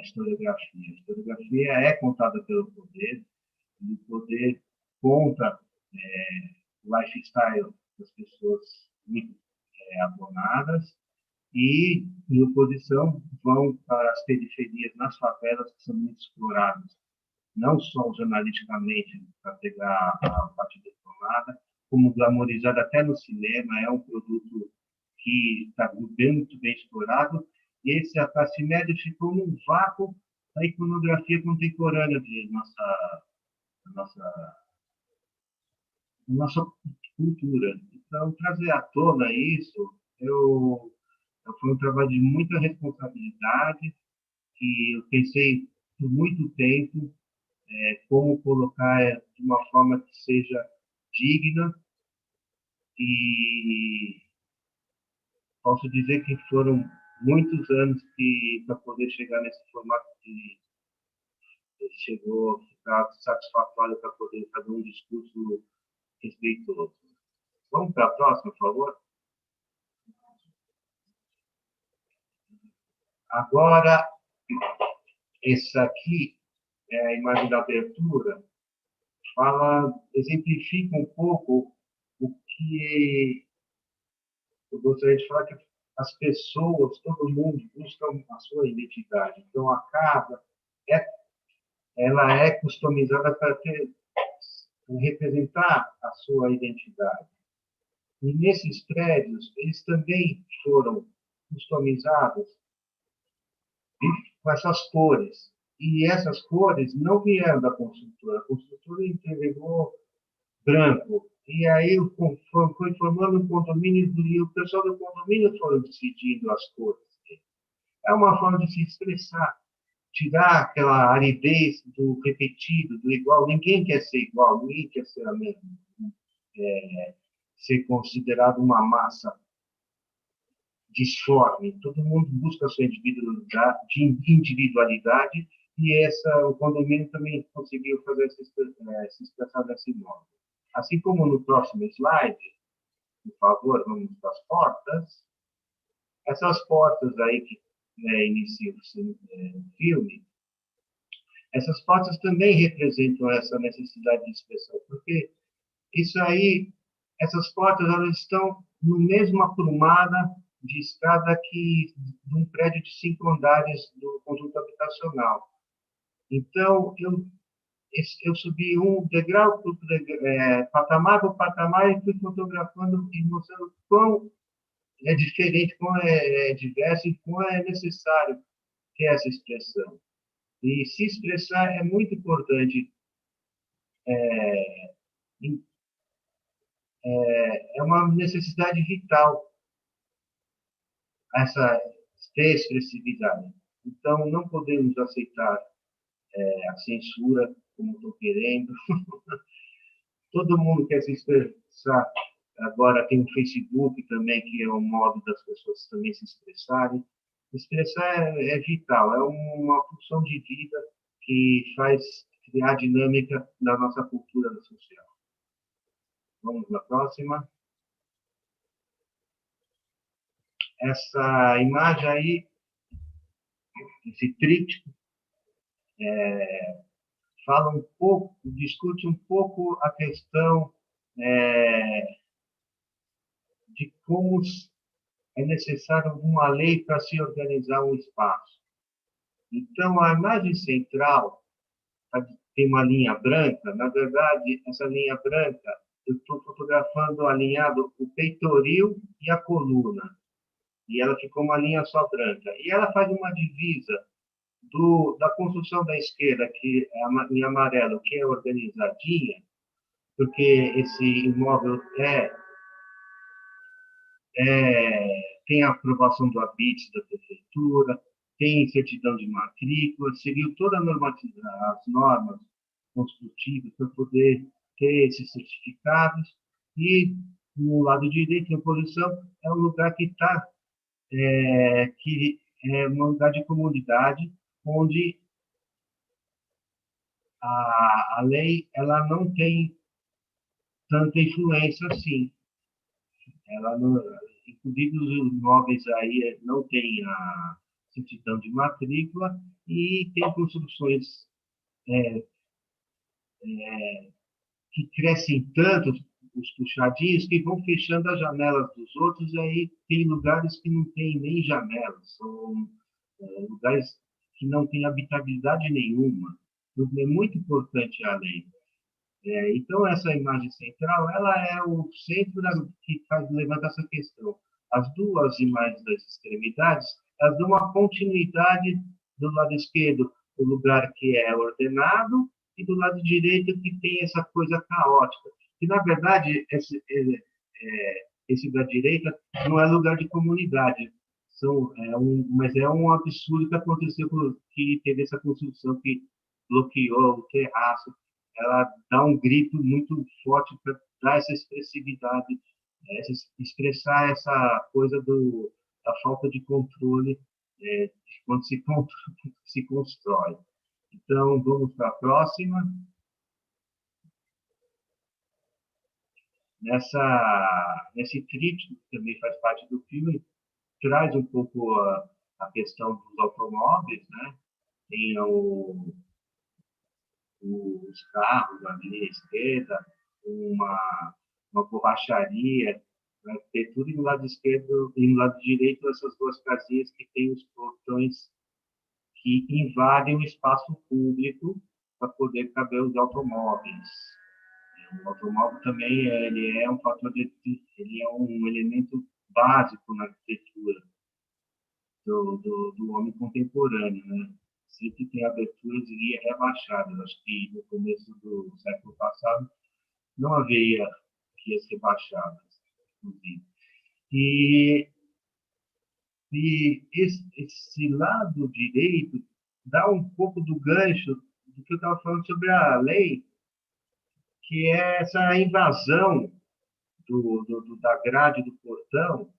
historiografia. A historiografia é contada pelo poder, e o poder conta o lifestyle das pessoas muito abonadas, e, em oposição, vão para as periferias, nas favelas, que são muito exploradas, não só jornalisticamente, para pegar a parte detonada, como glamorizada até no cinema, é um produto que está muito bem explorado, e a classe média ficou num vácuo da iconografia contemporânea de nossa cultura. Então, trazer à tona isso, foi um trabalho de muita responsabilidade, que eu pensei por muito tempo como colocar de uma forma que seja digna, e posso dizer que foram muitos anos para poder chegar nesse formato que chegou a ficar satisfatório para poder fazer um discurso respeitoso. Vamos para a próxima, por favor? Agora, essa aqui é a imagem da abertura, exemplifica um pouco o que eu gostaria de falar, que as pessoas, todo mundo busca a sua identidade. Então, a casa ela é customizada para representar a sua identidade. E nesses prédios, eles também foram customizados com essas cores. E essas cores não vieram da construtora. A construtora entregou branco. E aí foi formando um condomínio, e o pessoal do condomínio foram decidindo as cores. é uma forma de se expressar, tirar aquela aridez do repetido, do igual. Ninguém quer ser igual, ninguém quer ser a mesma, ser considerado uma massa disforme. Todo mundo busca a sua individualidade, e o condomínio também conseguiu fazer se expressar desse modo. Assim como no próximo slide, por favor, vamos para as portas. Essas portas aí que iniciam o filme, essas portas também representam essa necessidade de expressão, porque isso aí, essas portas, elas estão no mesmo aprumada de escada que de um prédio de 5 andares do conjunto habitacional. Então, eu subi um degrau por patamar por patamar, e fui fotografando e mostrando quão é diferente, quão é diverso e quão é necessário ter essa expressão. E se expressar é muito importante. É uma necessidade vital essa ter expressividade. Então, não podemos aceitar a censura como estou querendo. Todo mundo quer se expressar. Agora tem o Facebook também, que é um modo das pessoas também se expressarem. Expressar é vital, é uma função de vida que faz criar dinâmica da nossa cultura social. Vamos na próxima. Essa imagem aí, esse tríptico, fala um pouco, discute um pouco a questão de como é necessário uma lei para se organizar um espaço. Então, a imagem central tem uma linha branca. Na verdade, essa linha branca, eu estou fotografando alinhado o peitoril e a coluna. E ela ficou uma linha só branca. E ela faz uma divisa da construção da esquerda, que é em amarelo, que é organizadinha, porque esse imóvel tem a aprovação do habite da prefeitura, tem certidão de matrícula, seguiu todas as normas construtivas para poder ter esses certificados. E no lado direito, a posição é um lugar que é um lugar de comunidade, onde a lei ela não tem tanta influência assim. Ela não, inclusive os imóveis aí não têm a certidão de matrícula e tem construções que crescem tanto, os puxadinhos, que vão fechando as janelas dos outros, e aí tem lugares que não tem nem janelas, são lugares que não têm habitabilidade nenhuma. Então, é muito importante a lei. Então, essa imagem central, ela é o centro que levanta essa questão. As duas imagens das extremidades, elas dão uma continuidade do lado esquerdo, o lugar que é ordenado, e do lado direito que tem essa coisa caótica. Que, na verdade, esse da direita não é lugar de comunidade, mas é um absurdo que aconteceu, que teve essa construção que bloqueou o terraço. Ela dá um grito muito forte para dar essa expressividade, expressar essa coisa da falta de controle quando se constrói. Então, vamos para a próxima. Nesse tríptico, que também faz parte do filme, traz um pouco a questão dos automóveis, né? Tem os carros ali à esquerda, uma borracharia, vai ter tudo no lado esquerdo e no lado direito essas duas casinhas que tem os portões que invadem o espaço público para poder caber os automóveis. O automóvel também ele é um fator ele é um elemento básico na arquitetura do homem contemporâneo, né? Sempre tem aberturas e rebaixadas. Acho que no começo do século passado não havia guias rebaixadas, inclusive. E E esse lado direito dá um pouco do gancho do que eu estava falando sobre a lei, que é essa invasão da grade do portão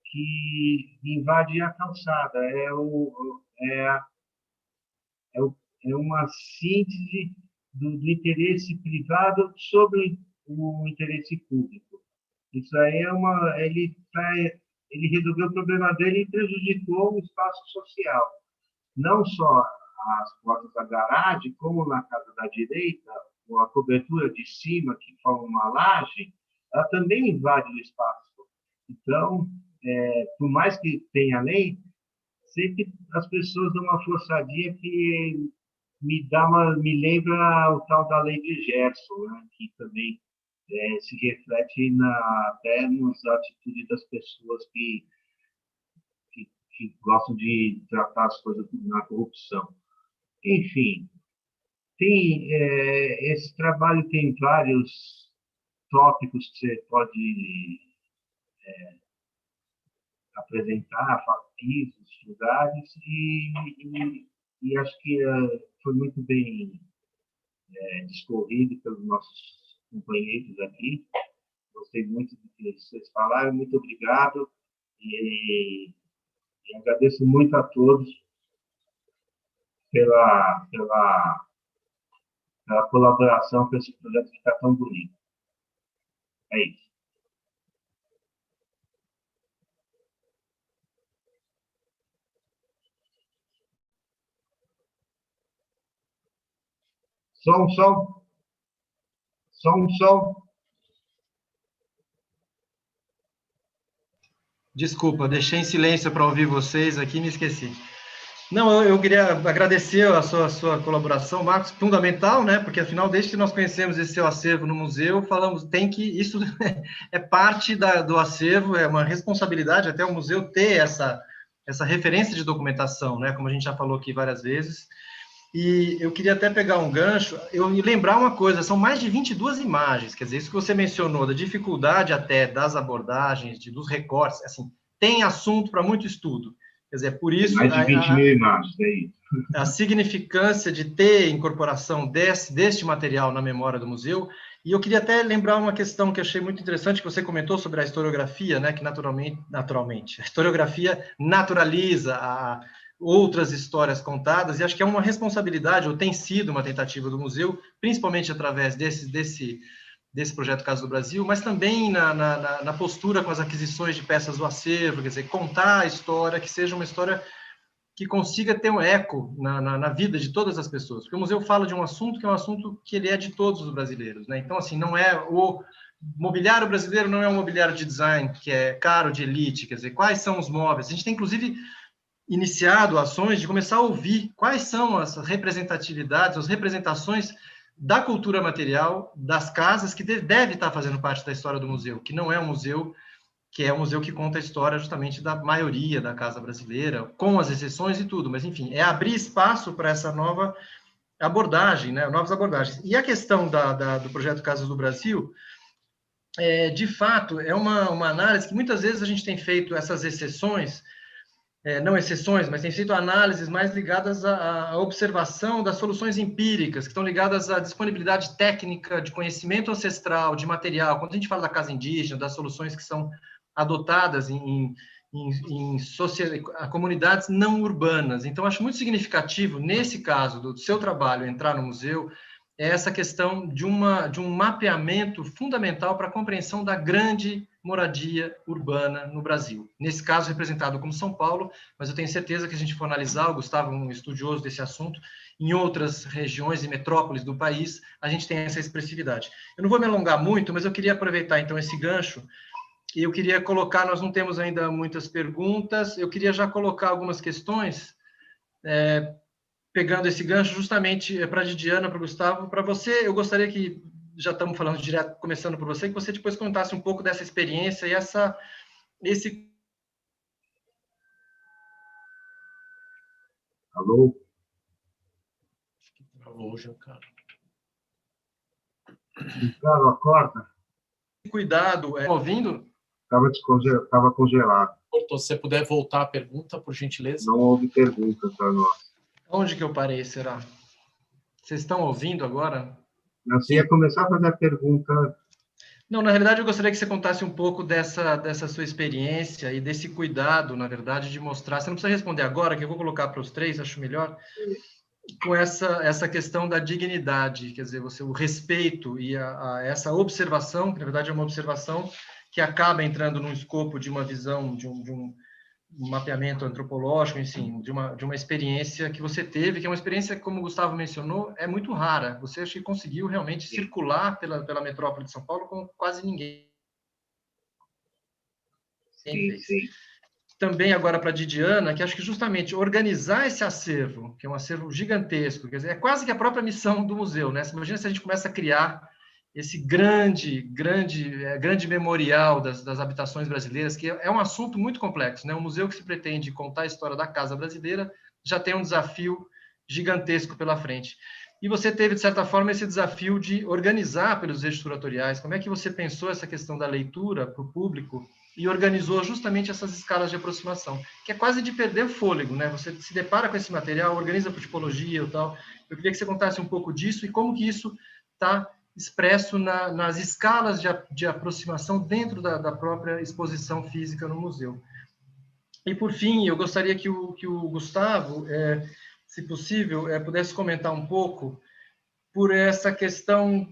que invade a calçada. É, o, é uma síntese do interesse privado sobre o interesse público. Isso aí ele resolveu o problema dele e prejudicou o espaço social. Não só as portas da garagem, como na casa da direita, a cobertura de cima, que forma uma laje, ela também invade o espaço. Então, por mais que tenha lei, sempre as pessoas dão uma forçadinha que me lembra o tal da lei de Gerson, né? Que também se reflete até nas atitudes das pessoas que gostam de tratar as coisas na corrupção. Enfim, esse trabalho tem vários tópicos que você pode apresentar, pisos, lugares, e acho que foi muito bem discorrido pelos nossos companheiros aqui. Gostei muito do que vocês falaram, muito obrigado, e agradeço muito a todos pela colaboração com esse projeto que está tão bonito. É isso. Som. Desculpa, deixei em silêncio para ouvir vocês aqui e me esqueci. Não, eu queria agradecer a sua colaboração, Marcos, fundamental, né? Porque afinal, desde que nós conhecemos esse seu acervo no museu, falamos, isso é parte do acervo, é uma responsabilidade até o museu ter essa referência de documentação, né? Como a gente já falou aqui várias vezes. E eu queria até pegar um gancho, eu me lembrar uma coisa, são mais de 22 imagens, quer dizer, isso que você mencionou, da dificuldade até das abordagens, dos recortes, assim, tem assunto para muito estudo. Quer dizer, por isso... Mais de 20 mil imagens, é isso. A significância de ter incorporação deste material na memória do museu. E eu queria até lembrar uma questão que achei muito interessante, que você comentou sobre a historiografia, né, que naturalmente, a historiografia naturaliza outras histórias contadas, e acho que é uma responsabilidade, ou tem sido uma tentativa do museu, principalmente através desse projeto Casa do Brasil, mas também na postura com as aquisições de peças do acervo, quer dizer, contar a história, que seja uma história que consiga ter um eco na vida de todas as pessoas. Porque o museu fala de um assunto que é um assunto que ele é de todos os brasileiros, né? Então, assim, não é o mobiliário brasileiro, não é um mobiliário de design que é caro, de elite, quer dizer, quais são os móveis? A gente tem, inclusive, iniciado ações de começar a ouvir quais são as representatividades, as representações da cultura material das casas que deve estar fazendo parte da história do museu, que não é um museu que é um museu que conta a história justamente da maioria da casa brasileira, com as exceções e tudo, mas enfim, é abrir espaço para essa nova abordagem, né, novas abordagens. E a questão do projeto Casas do Brasil, de fato, é uma análise que muitas vezes a gente tem feito essas exceções, não exceções, mas tem feito análises mais ligadas à observação das soluções empíricas, que estão ligadas à disponibilidade técnica, de conhecimento ancestral, de material. Quando a gente fala da casa indígena, das soluções que são adotadas em comunidades não urbanas. Então, acho muito significativo, nesse caso do seu trabalho, entrar no museu, essa questão de um mapeamento fundamental para a compreensão da grande moradia urbana no Brasil. Nesse caso, representado como São Paulo, mas eu tenho certeza que a gente for analisar, o Gustavo é um estudioso desse assunto, em outras regiões e metrópoles do país, a gente tem essa expressividade. Eu não vou me alongar muito, mas eu queria aproveitar, então, esse gancho. E eu queria colocar, nós não temos ainda muitas perguntas, eu queria já colocar algumas questões, pegando esse gancho justamente para a Didiana, para o Gustavo, para você, eu gostaria que, já estamos falando direto, começando por você, que você depois contasse um pouco dessa experiência e esse... Alô? Alô, Giancarlo. Giancarlo, acorda. Cuidado, ouvindo? Estava congelado. Cortou. Se você puder voltar à pergunta, por gentileza. Não houve pergunta para nós. Onde que eu parei, será? Vocês estão ouvindo agora? Você ia começar a fazer a pergunta. Não, na realidade, eu gostaria que você contasse um pouco dessa sua experiência e desse cuidado, na verdade, de mostrar. Você não precisa responder agora, que eu vou colocar para os três, acho melhor, com essa questão da dignidade, quer dizer, o respeito e essa observação, que na verdade é uma observação que acaba entrando num escopo de uma visão, de um mapeamento antropológico, enfim, de uma experiência que você teve, que é uma experiência que, como o Gustavo mencionou, é muito rara. Você acho que conseguiu realmente circular pela metrópole de São Paulo como quase ninguém fez. Sim. Também agora para a Didiana, que acho que justamente organizar esse acervo, que é um acervo gigantesco, quer dizer, é quase que a própria missão do museu, né? Você imagina se a gente começa a criar esse grande memorial das habitações brasileiras, que é um assunto muito complexo, né? Um museu que se pretende contar a história da casa brasileira já tem um desafio gigantesco pela frente. E você teve, de certa forma, esse desafio de organizar pelos eixos curatoriais. Como é que você pensou essa questão da leitura para o público e organizou justamente essas escalas de aproximação, que é quase de perder fôlego, né? Você se depara com esse material, organiza por tipologia e tal. Eu queria que você contasse um pouco disso e como que isso está expresso nas escalas de aproximação dentro da própria exposição física no museu. E, por fim, eu gostaria que o Gustavo, se possível, pudesse comentar um pouco por essa questão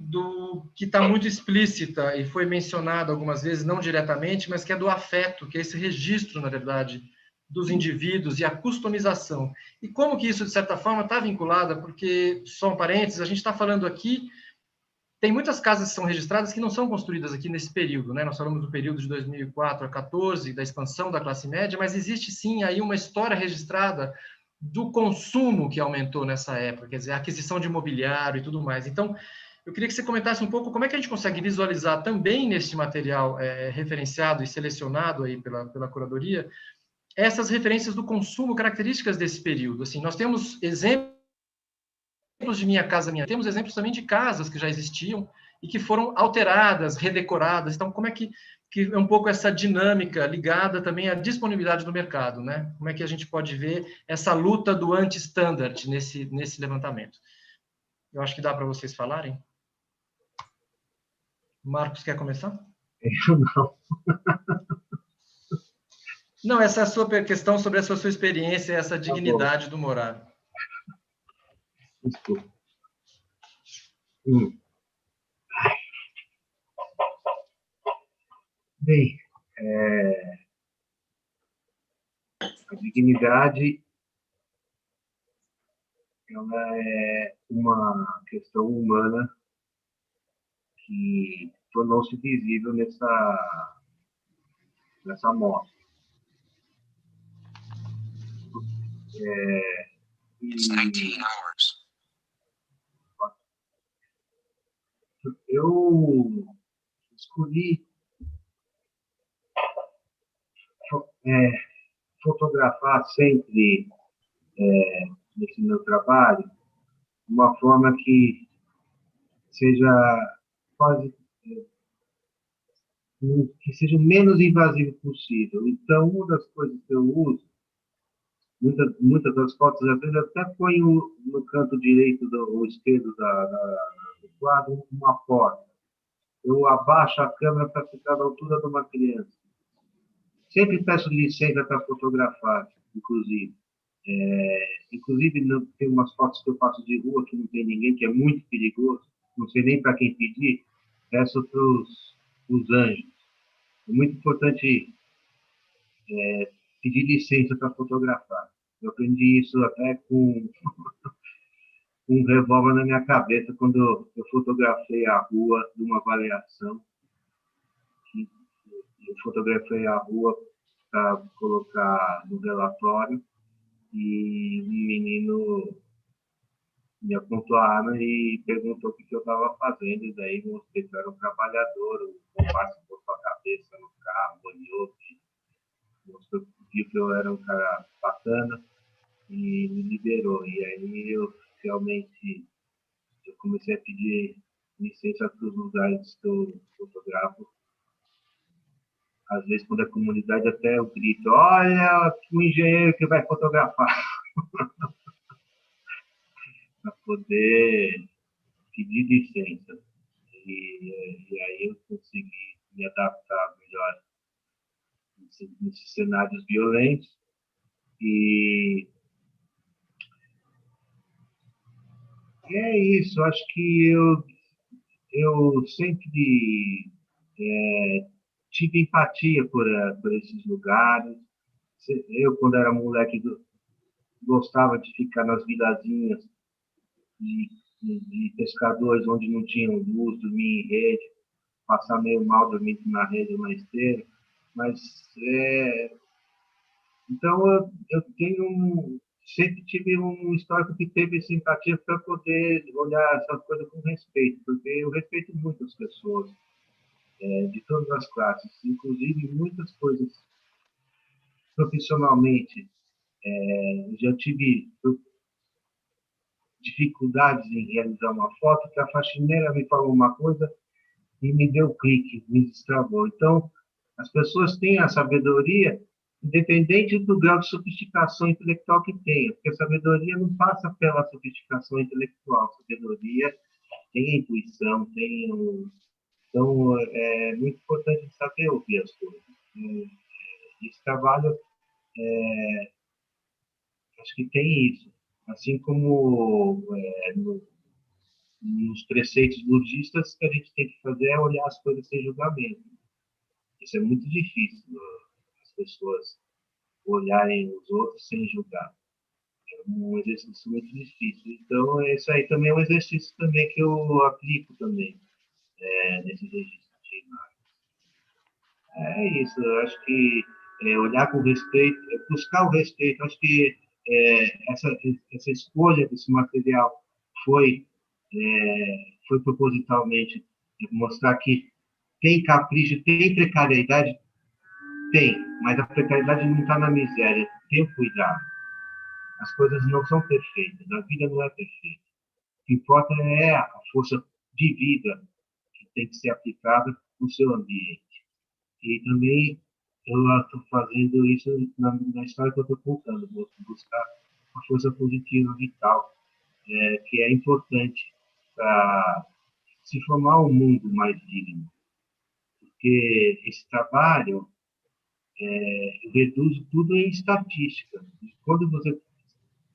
que está muito explícita e foi mencionado algumas vezes, não diretamente, mas que é do afeto, que é esse registro, na verdade, dos indivíduos e a customização. E como que isso, de certa forma, está vinculada, porque, só um parênteses, a gente está falando aqui, tem muitas casas que são registradas que não são construídas aqui nesse período, né? Nós falamos do período de 2004 a 14, da expansão da classe média, mas existe sim aí uma história registrada do consumo que aumentou nessa época, quer dizer, a aquisição de imobiliário e tudo mais. Então, eu queria que você comentasse um pouco como é que a gente consegue visualizar também nesse material referenciado e selecionado aí pela curadoria essas referências do consumo, características desse período. Assim, nós temos exemplos de Minha Casa Minha, temos exemplos também de casas que já existiam e que foram alteradas, redecoradas. Então, como é que é um pouco essa dinâmica ligada também à disponibilidade do mercado, né? Como é que a gente pode ver essa luta do anti-standard nesse levantamento? Eu acho que dá para vocês falarem. Marcos, quer começar? Eu não. Não, essa é a sua questão sobre essa sua experiência, essa dignidade do morar. Desculpa. Bem, a dignidade ela é uma questão humana que tornou-se visível nessa mostra. Eu escolhi fotografar sempre nesse meu trabalho de uma forma que seja quase que seja o menos invasivo possível. Então, uma das coisas que eu uso, muitas das fotos, às vezes, até ponho no canto direito ou esquerdo do quadro uma porta. Eu abaixo a câmera para ficar da altura de uma criança. Sempre peço licença para fotografar, inclusive. Inclusive, tem umas fotos que eu faço de rua que não tem ninguém, que é muito perigoso, não sei nem para quem pedir, peço para os anjos. É muito importante pedir licença para fotografar. Eu aprendi isso até com um revólver na minha cabeça quando eu fotografei a rua de uma avaliação. Eu fotografei a rua para colocar no relatório e um menino me apontou a arma e perguntou o que eu estava fazendo. E daí mostrei que eu era um trabalhador, o comparsa botou a cabeça no carro, olhou, mostrou que eu era um cara bacana e me liberou. E aí eu realmente comecei a pedir licença para os lugares que eu fotografo às vezes, quando a comunidade até eu grito, olha, o engenheiro que vai fotografar, para poder pedir licença. E aí eu consegui me adaptar melhor nesses cenários violentos. E é isso, acho que eu sempre tive empatia por esses lugares. Eu, quando era moleque, gostava de ficar nas vilazinhas de pescadores onde não tinham luz, dormir em rede, passar meio mal dormindo na rede ou na esteira. Mas, então, eu sempre tive um histórico que teve simpatia para poder olhar essas coisas com respeito, porque eu respeito muito as pessoas, de todas as classes, inclusive muitas coisas profissionalmente. Já tive dificuldades em realizar uma foto, que a faxineira me falou uma coisa e me deu clique, me destravou. Então, as pessoas têm a sabedoria, independente do grau de sofisticação intelectual que tenha, porque a sabedoria não passa pela sofisticação intelectual, a sabedoria tem intuição, Então, é muito importante saber ouvir as coisas. Esse trabalho, acho que tem isso. Assim como nos preceitos budistas, o que a gente tem que fazer é olhar as coisas sem julgamento. Isso é muito difícil, as pessoas olharem os outros sem julgar. É um exercício muito difícil. Então, isso aí também é um exercício também que eu aplico também nesse registro de imagem. É isso, eu acho que olhar com respeito, buscar o respeito, acho que essa escolha desse material foi, foi propositalmente mostrar que tem capricho, tem precariedade, tem, mas a precariedade não está na miséria, tem o cuidado. As coisas não são perfeitas, a vida não é perfeita. O que importa é a força de vida que tem que ser aplicada no seu ambiente. E também eu estou fazendo isso na história que eu estou contando, vou buscar uma força positiva vital, que é importante para se formar um mundo mais digno. Porque esse trabalho reduz tudo em estatística. E quando você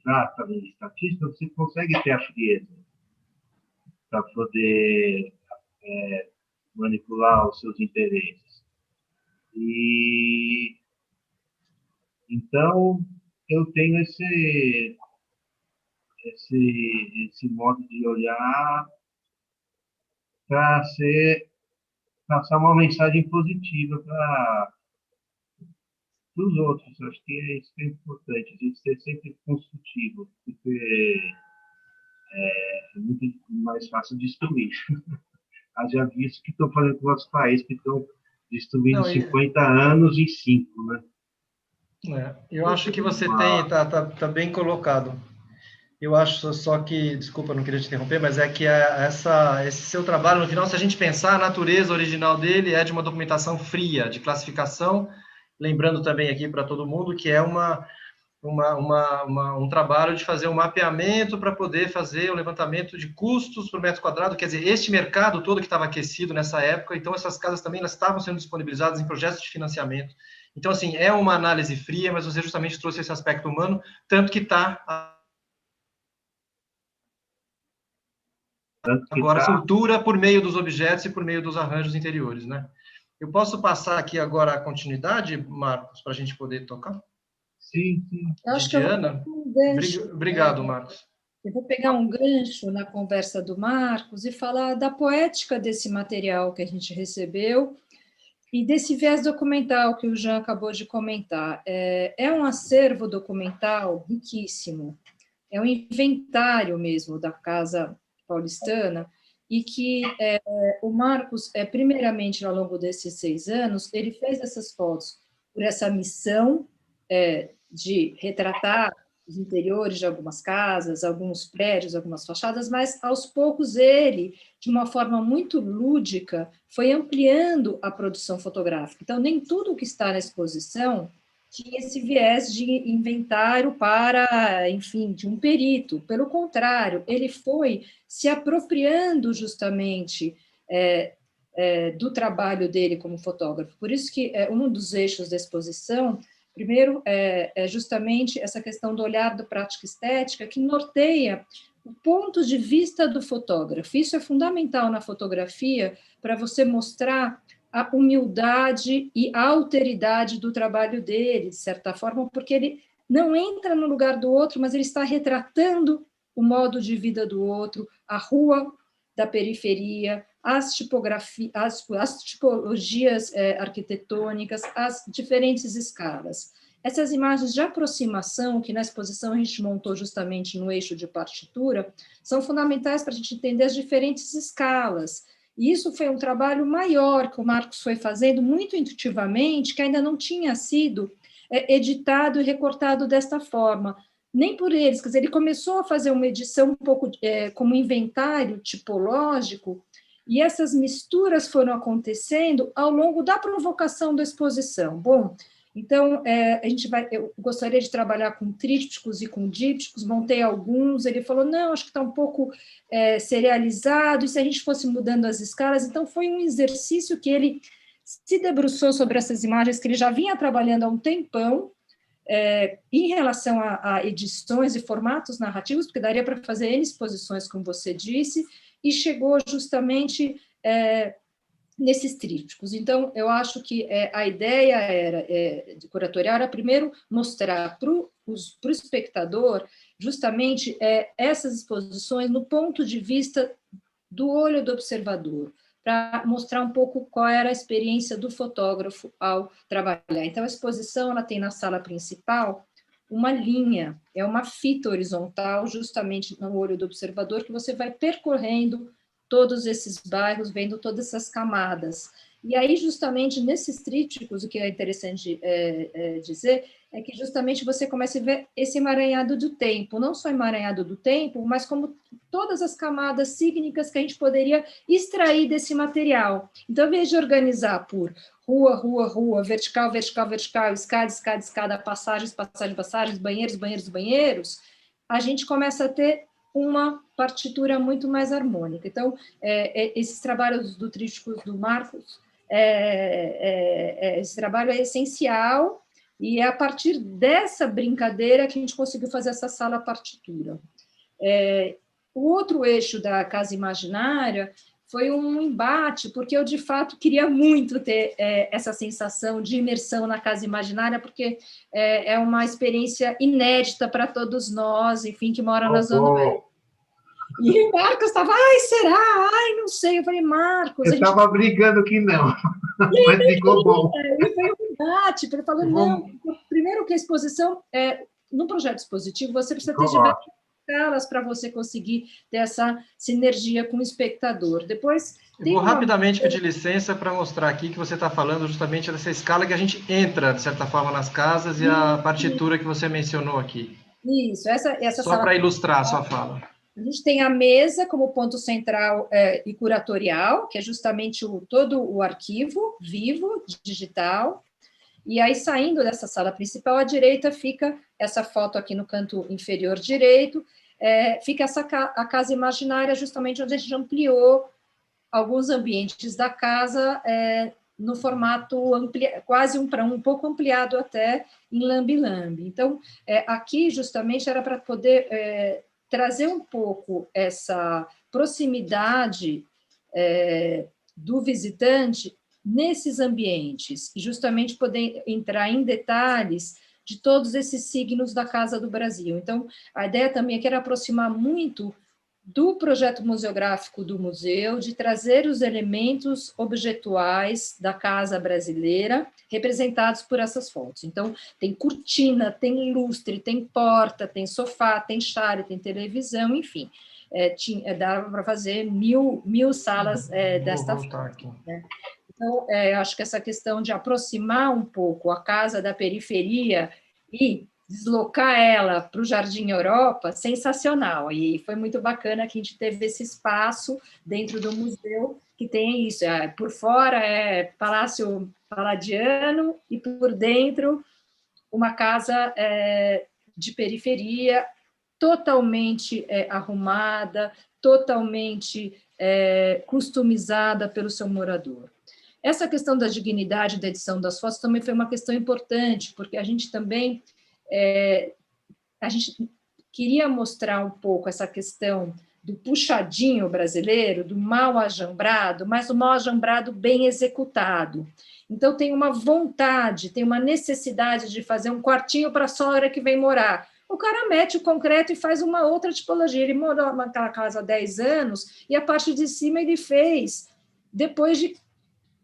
trata em estatística, você consegue ter a frieza para poder manipular os seus interesses. E então eu tenho esse modo de olhar para passar uma mensagem positiva para os outros. Acho que isso que é importante, a gente ser sempre construtivo, porque é muito mais fácil destruir. Haja visto que estão fazendo com o nosso país, que estão destruindo Não, 50 anos em 5, né? eu acho que você tá bem colocado. Eu acho só que, desculpa, não queria te interromper, mas é que esse seu trabalho, no final, se a gente pensar, a natureza original dele é de uma documentação fria, de classificação, lembrando também aqui para todo mundo que é um trabalho de fazer um mapeamento para poder fazer o levantamento de custos por metro quadrado, quer dizer, este mercado todo que estava aquecido nessa época, então essas casas também elas estavam sendo disponibilizadas em projetos de financiamento. Então, assim, é uma análise fria, mas você justamente trouxe esse aspecto humano, tanto que está agora cultura por meio dos objetos e por meio dos arranjos interiores, né? Eu posso passar aqui agora a continuidade, Marcos, para a gente poder tocar? Sim, sim. Eu acho Diana? que eu vou pegar um gancho. Obrigado, Marcos. Eu vou pegar um gancho na conversa do Marcos e falar da poética desse material que a gente recebeu e desse viés documental que o Jean acabou de comentar. É um acervo documental riquíssimo, é um inventário mesmo da Casa Paulistana, e que o Marcos, primeiramente, ao longo desses 6 anos, ele fez essas fotos por essa missão de retratar os interiores de algumas casas, alguns prédios, algumas fachadas, mas aos poucos ele, de uma forma muito lúdica, foi ampliando a produção fotográfica. Então, nem tudo que está na exposição tinha esse viés de inventário para, enfim, de um perito. Pelo contrário, ele foi se apropriando justamente do trabalho dele como fotógrafo. Por isso que um dos eixos da exposição, primeiro, é justamente essa questão do olhar da prática estética, que norteia o ponto de vista do fotógrafo. Isso é fundamental na fotografia para você mostrar a humildade e a alteridade do trabalho dele, de certa forma, porque ele não entra no lugar do outro, mas ele está retratando o modo de vida do outro, a rua da periferia, as tipologias arquitetônicas, as diferentes escalas. Essas imagens de aproximação, que na exposição a gente montou justamente no eixo de partitura, são fundamentais para a gente entender as diferentes escalas. E isso foi um trabalho maior que o Marcos foi fazendo, muito intuitivamente, que ainda não tinha sido editado e recortado desta forma. Nem por eles, quer dizer, ele começou a fazer uma edição um pouco como inventário tipológico, e essas misturas foram acontecendo ao longo da provocação da exposição. Bom, então, eu gostaria de trabalhar com trípticos e com dípticos, montei alguns, ele falou, não, acho que está um pouco serializado, e se a gente fosse mudando as escalas, então foi um exercício que ele se debruçou sobre essas imagens que ele já vinha trabalhando há um tempão, em relação a edições e formatos narrativos, porque daria para fazer N exposições, como você disse, e chegou justamente nesses trípticos. Então, eu acho que a ideia de curatorial era, primeiro, mostrar para o espectador justamente essas exposições no ponto de vista do olho do observador, para mostrar um pouco qual era a experiência do fotógrafo ao trabalhar. Então, a exposição ela tem na sala principal uma linha, é uma fita horizontal, justamente no olho do observador, que você vai percorrendo todos esses bairros, vendo todas essas camadas. E aí, justamente, nesses trípticos, o que é interessante dizer é que justamente você começa a ver esse emaranhado do tempo, não só emaranhado do tempo, mas como todas as camadas sígnicas que a gente poderia extrair desse material. Então, ao invés de organizar por rua, rua, rua, vertical, vertical, vertical, escada, escada, escada, passagens, passagens, passagens, banheiros, banheiros, banheiros, a gente começa a ter uma partitura muito mais harmônica. Então, esses trabalhos do tríptico do Marcos, esse trabalho é essencial, e é a partir dessa brincadeira que a gente conseguiu fazer essa sala partitura. O outro eixo da Casa Imaginária foi um embate, porque eu, de fato, queria muito ter essa sensação de imersão na Casa Imaginária, porque é uma experiência inédita para todos nós, enfim, que moram na Zona Oeste. E o Marcos estava, será? Não sei. Eu falei, Marcos... Eu estava brigando que não, mas ficou bom. Ele foi um embate, ele falou, não, primeiro que a exposição, no projeto expositivo, você precisa ter diversas escalas para você conseguir ter essa sinergia com o espectador. Depois... Eu vou rapidamente pedir licença para mostrar aqui que você está falando justamente dessa escala que a gente entra, de certa forma, nas casas, e a partitura que você mencionou aqui. Isso, essa só para ilustrar a sua fala. A gente tem a mesa como ponto central e curatorial, que é justamente todo o arquivo vivo, digital, e aí, saindo dessa sala principal, à direita fica essa foto aqui no canto inferior direito, fica a Casa Imaginária, justamente onde a gente ampliou alguns ambientes da casa no formato quase um pouco ampliado até em lambe-lambe. Então, aqui, justamente, era para poder... trazer um pouco essa proximidade do visitante nesses ambientes, e justamente poder entrar em detalhes de todos esses signos da Casa do Brasil. Então, a ideia também é que era aproximar muito do projeto museográfico do museu, de trazer os elementos objetuais da casa brasileira, representados por essas fotos. Então, tem cortina, tem lustre, tem porta, tem sofá, tem chale, tem televisão, enfim. Dava para fazer mil salas desta forma. Né? Então, eu acho que essa questão de aproximar um pouco a casa da periferia e deslocar ela para o Jardim Europa, sensacional. E foi muito bacana que a gente teve esse espaço dentro do museu que tem isso. Por fora é Palácio Palladiano e por dentro uma casa de periferia totalmente arrumada, totalmente customizada pelo seu morador. Essa questão da dignidade da edição das fotos também foi uma questão importante, porque a gente também a gente queria mostrar um pouco essa questão do puxadinho brasileiro, do mal ajambrado, mas o mal ajambrado bem executado. Então, tem uma vontade, tem uma necessidade de fazer um quartinho para a sogra que vem morar. O cara mete o concreto e faz uma outra tipologia. Ele morou naquela casa há 10 anos e a parte de cima ele fez depois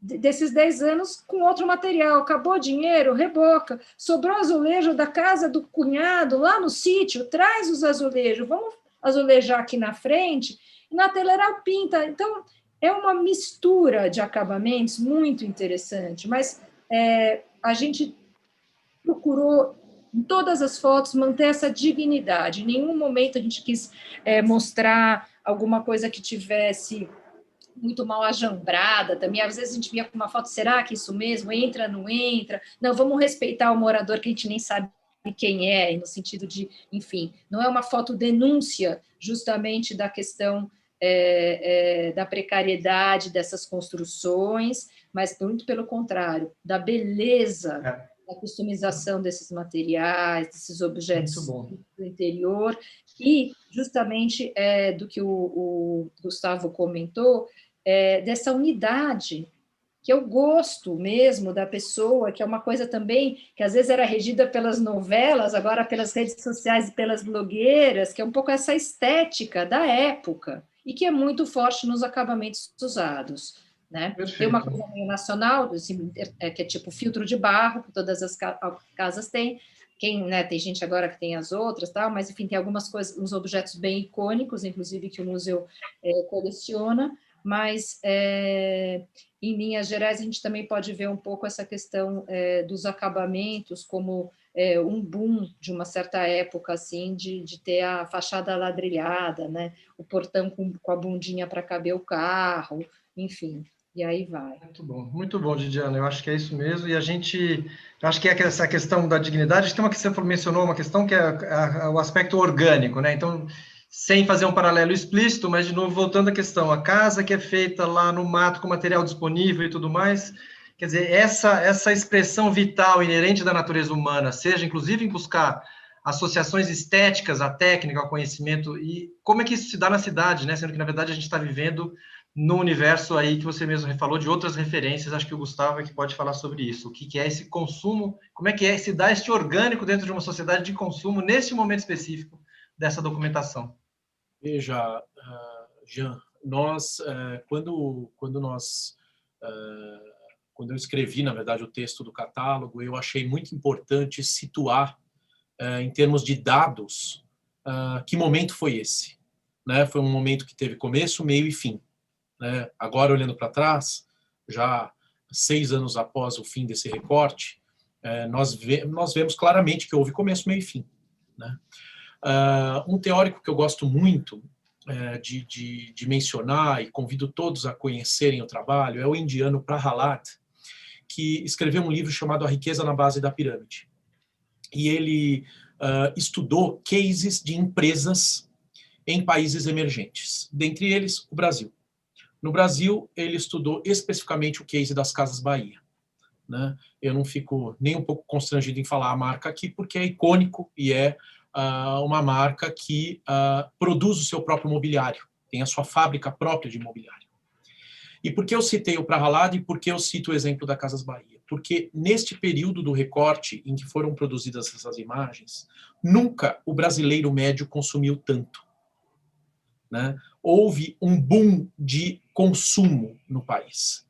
desses 10 anos com outro material. Acabou o dinheiro, reboca. Sobrou azulejo da casa do cunhado lá no sítio, traz os azulejos, vamos azulejar aqui na frente, e na telheiral pinta. Então, é uma mistura de acabamentos muito interessante, mas a gente procurou, em todas as fotos, manter essa dignidade. Em nenhum momento a gente quis mostrar alguma coisa que tivesse muito mal ajambrada também. Às vezes a gente via com uma foto, será que isso mesmo? Entra, não entra? Não, vamos respeitar o morador que a gente nem sabe quem é, no sentido de, enfim, não é uma foto denúncia justamente da questão da precariedade dessas construções, mas muito pelo contrário, da beleza da customização desses materiais, desses objetos do interior, e justamente do que o Gustavo comentou, dessa unidade, que é o gosto mesmo da pessoa, que é uma coisa também que às vezes era regida pelas novelas, agora pelas redes sociais e pelas blogueiras, que é um pouco essa estética da época, e que é muito forte nos acabamentos usados. Né? Tem uma coisa meio nacional, assim, que é tipo filtro de barro, que todas as casas têm. Tem gente agora que tem as outras, tal, mas enfim, tem algumas coisas, uns objetos bem icônicos, inclusive que o museu coleciona, mas em linhas gerais a gente também pode ver um pouco essa questão dos acabamentos como um boom de uma certa época, assim, de ter a fachada ladrilhada, né? O portão com a bundinha para caber o carro, enfim. E aí vai. Muito bom, Didiana. Eu acho que é isso mesmo. E eu acho que essa questão da dignidade, tem uma que você mencionou, uma questão que é o aspecto orgânico, né? Então, sem fazer um paralelo explícito, mas de novo voltando à questão, a casa que é feita lá no mato com material disponível e tudo mais, quer dizer, essa expressão vital inerente da natureza humana, seja inclusive em buscar associações estéticas à técnica, ao conhecimento, e como é que isso se dá na cidade, né? Sendo que na verdade a gente está vivendo no universo aí que você mesmo falou de outras referências, acho que o Gustavo é que pode falar sobre isso. O que é esse consumo, como é que se dá este orgânico dentro de uma sociedade de consumo nesse momento específico dessa documentação? Veja, Jean, quando eu escrevi, na verdade, o texto do catálogo, eu achei muito importante situar, em termos de dados, que momento foi esse. Né? Foi um momento que teve começo, meio e fim. Né? Agora, olhando para trás, já 6 anos após o fim desse recorte, nós vemos claramente que houve começo, meio e fim. Né? Um teórico que eu gosto muito de mencionar, e convido todos a conhecerem o trabalho, é o indiano Prahalad, que escreveu um livro chamado A Riqueza na Base da Pirâmide. E ele estudou cases de empresas em países emergentes, dentre eles o Brasil. No Brasil, ele estudou especificamente o case das Casas Bahia. Né? Eu não fico nem um pouco constrangido em falar a marca aqui, porque é icônico e é uma marca que produz o seu próprio mobiliário, tem a sua fábrica própria de mobiliário. E por que eu citei o Prahalad e por que eu cito o exemplo da Casas Bahia? Porque neste período do recorte em que foram produzidas essas imagens, nunca o brasileiro médio consumiu tanto. Né? Houve um boom de consumo no país.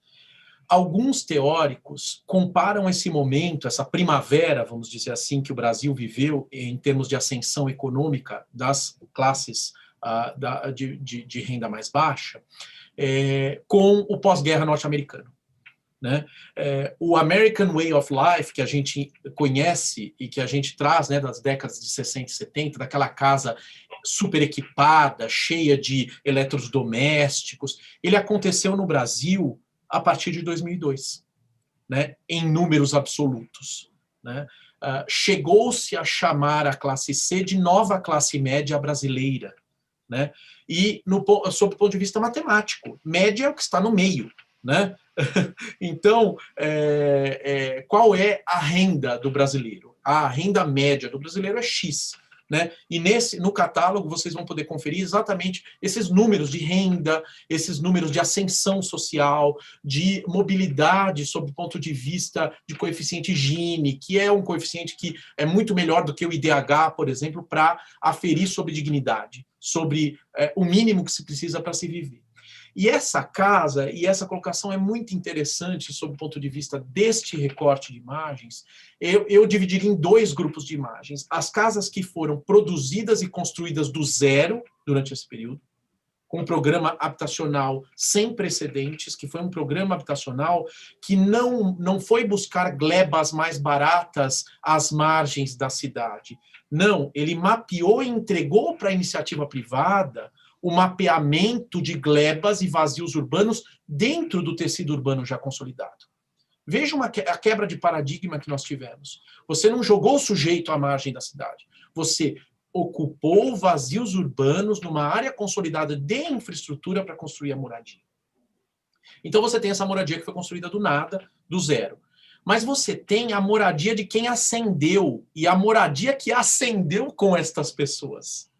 Alguns teóricos comparam esse momento, essa primavera, vamos dizer assim, que o Brasil viveu em termos de ascensão econômica das classes de renda mais baixa, com o pós-guerra norte-americano. né? O American Way of Life, que a gente conhece e que a gente traz, né, das décadas de 60 e 70, daquela casa super equipada, cheia de eletrodomésticos, ele aconteceu no Brasil a partir de 2002, né, em números absolutos, né? Chegou-se a chamar a classe C de nova classe média brasileira, né? E sob o ponto de vista matemático, média é o que está no meio, né? Então, qual é a renda do brasileiro? A renda média do brasileiro é X, né? E no catálogo vocês vão poder conferir exatamente esses números de renda, esses números de ascensão social, de mobilidade sob o ponto de vista de coeficiente Gini, que é um coeficiente que é muito melhor do que o IDH, por exemplo, para aferir sobre dignidade, sobre o mínimo que se precisa para se viver. E essa casa, e essa colocação é muito interessante sob o ponto de vista deste recorte de imagens, eu dividiria em 2 grupos de imagens. As casas que foram produzidas e construídas do zero durante esse período, com um programa habitacional sem precedentes, que foi um programa habitacional que não foi buscar glebas mais baratas às margens da cidade. Não, ele mapeou e entregou para a iniciativa privada o mapeamento de glebas e vazios urbanos dentro do tecido urbano já consolidado. Veja a quebra de paradigma que nós tivemos. Você não jogou o sujeito à margem da cidade. Você ocupou vazios urbanos numa área consolidada de infraestrutura para construir a moradia. Então você tem essa moradia que foi construída do nada, do zero. Mas você tem a moradia de quem ascendeu e a moradia que ascendeu com estas pessoas.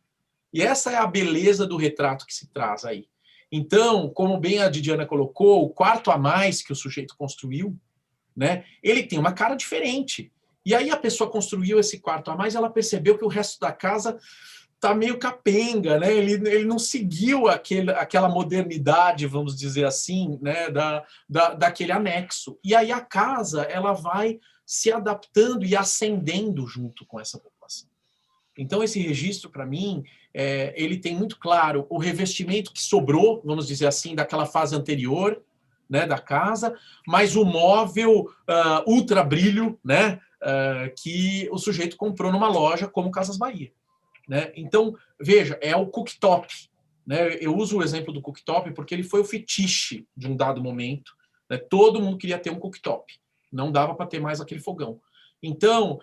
E essa é a beleza do retrato que se traz aí. Então, como bem a Didiana colocou, o quarto a mais que o sujeito construiu, né, ele tem uma cara diferente. E aí a pessoa construiu esse quarto a mais, ela percebeu que o resto da casa está meio capenga, né? Ele não seguiu aquela modernidade, vamos dizer assim, né, daquele anexo. E aí a casa ela vai se adaptando e ascendendo junto com essa população. Então, esse registro, para mim, ele tem muito claro o revestimento que sobrou, vamos dizer assim, daquela fase anterior, né, da casa, mas o móvel ultra brilho, né, que o sujeito comprou numa loja como Casas Bahia, né? Então, veja, é o cooktop, né? Eu uso o exemplo do cooktop porque ele foi o fetiche de um dado momento, né? Todo mundo queria ter um cooktop, não dava para ter mais aquele fogão. Então,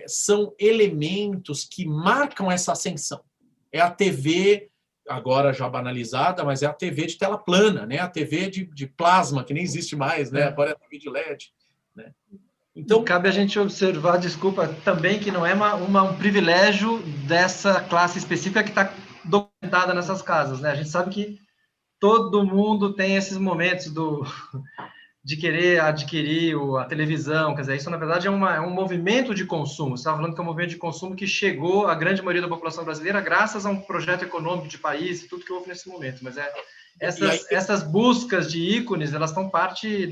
são elementos que marcam essa ascensão. É a TV, agora já banalizada, mas é a TV de tela plana, né? A TV de plasma, que nem existe mais, né? Agora é a TV de LED. Né? Então, cabe a gente observar, desculpa, também que não é um privilégio dessa classe específica que está documentada nessas casas. Né? A gente sabe que todo mundo tem esses momentos de querer adquirir a televisão, quer dizer, isso na verdade é um movimento de consumo. Você estava falando que é um movimento de consumo que chegou à grande maioria da população brasileira graças a um projeto econômico de país e tudo que houve nesse momento. Mas essas buscas de ícones, elas estão parte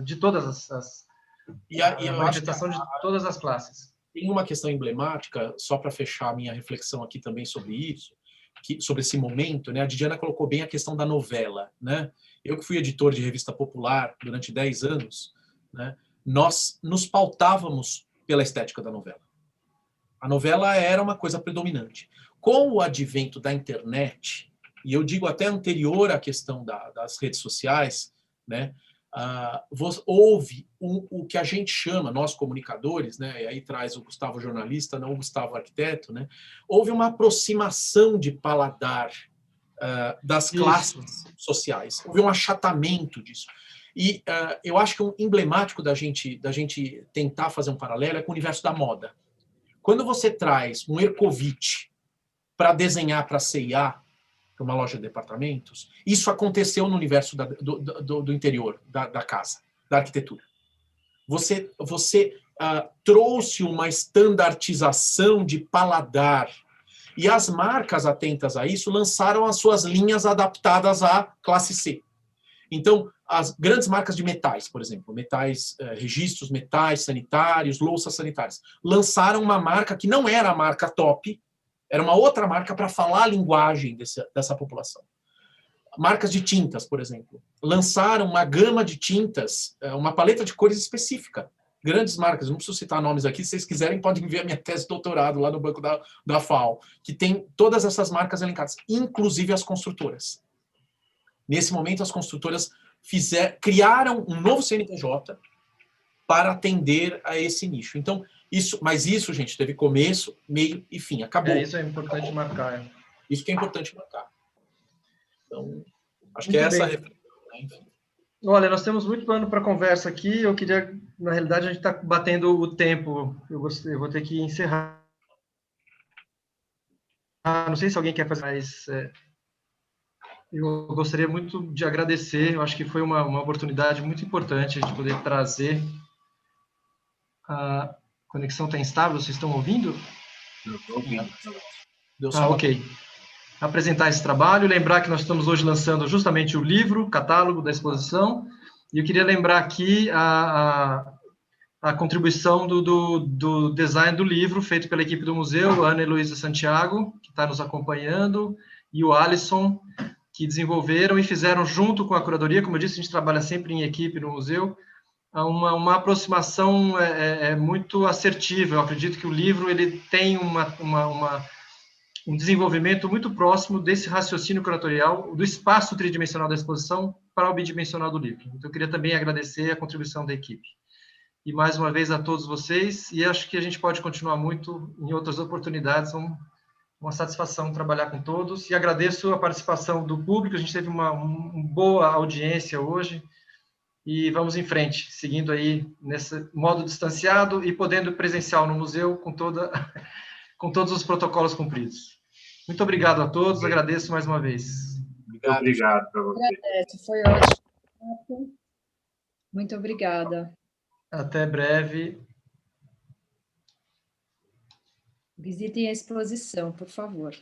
de todas a manifestação de todas as classes. Tem uma questão emblemática, só para fechar a minha reflexão aqui também sobre isso, sobre esse momento, né? A Didiana colocou bem a questão da novela, né? Eu que fui editor de revista popular durante 10 anos, né? Nós nos pautávamos pela estética da novela. A novela era uma coisa predominante. Com o advento da internet, e eu digo até anterior à questão das redes sociais, né? Houve o que a gente chama, nós comunicadores, né, e aí traz o Gustavo jornalista, não o Gustavo arquiteto, né, houve uma aproximação de paladar das classes sociais, houve um achatamento disso. E eu acho que um emblemático da gente tentar fazer um paralelo é com o universo da moda. Quando você traz um Ercovitch para desenhar para a C&A, uma loja de departamentos, isso aconteceu no universo do interior da casa, da arquitetura. Você trouxe uma estandartização de paladar, e as marcas atentas a isso lançaram as suas linhas adaptadas à classe C. Então, as grandes marcas de metais, por exemplo, metais, registros, metais sanitários, louças sanitárias, lançaram uma marca que não era a marca top, era uma outra marca para falar a linguagem dessa população. marcas de tintas, por exemplo, lançaram uma gama de tintas, uma paleta de cores específica. Grandes marcas, não preciso citar nomes aqui, se vocês quiserem podem ver a minha tese de doutorado lá no banco da FAO, que tem todas essas marcas elencadas, inclusive as construtoras. Nesse momento, as construtoras criaram um novo CNPJ para atender a esse nicho. Então, mas isso, gente, teve começo, meio e fim. Acabou. Isso é importante marcar. Isso que é importante marcar. Então, acho Muito que é essa a bem. reflexão, né? Enfim. Olha, nós temos muito pano para conversa aqui. Eu queria, na realidade, a gente está batendo o tempo. Eu vou ter que encerrar. Não sei se alguém quer fazer, mas eu gostaria muito de agradecer. Eu acho que foi uma oportunidade muito importante de poder trazer. A conexão está instável, vocês estão ouvindo? Eu estou ouvindo. Ok. Apresentar esse trabalho, lembrar que nós estamos hoje lançando justamente o livro, catálogo da exposição, e eu queria lembrar aqui a contribuição do design do livro, feito pela equipe do museu, Ana Heloísa Santiago, que está nos acompanhando, e o Alisson, que desenvolveram e fizeram junto com a curadoria. Como eu disse, a gente trabalha sempre em equipe no museu, uma aproximação muito assertiva. Eu acredito que o livro ele tem um desenvolvimento muito próximo desse raciocínio curatorial, do espaço tridimensional da exposição para o bidimensional do livro. Então, eu queria também agradecer a contribuição da equipe. E, mais uma vez, a todos vocês, e acho que a gente pode continuar muito em outras oportunidades. Uma satisfação trabalhar com todos, e agradeço a participação do público. A gente teve uma boa audiência hoje, e vamos em frente, seguindo aí nesse modo distanciado e podendo presencial no museu com todos os protocolos cumpridos. Muito obrigado a todos, agradeço mais uma vez. Muito obrigado para você. Agradeço, foi ótimo. Muito obrigada. Até breve. Visitem a exposição, por favor.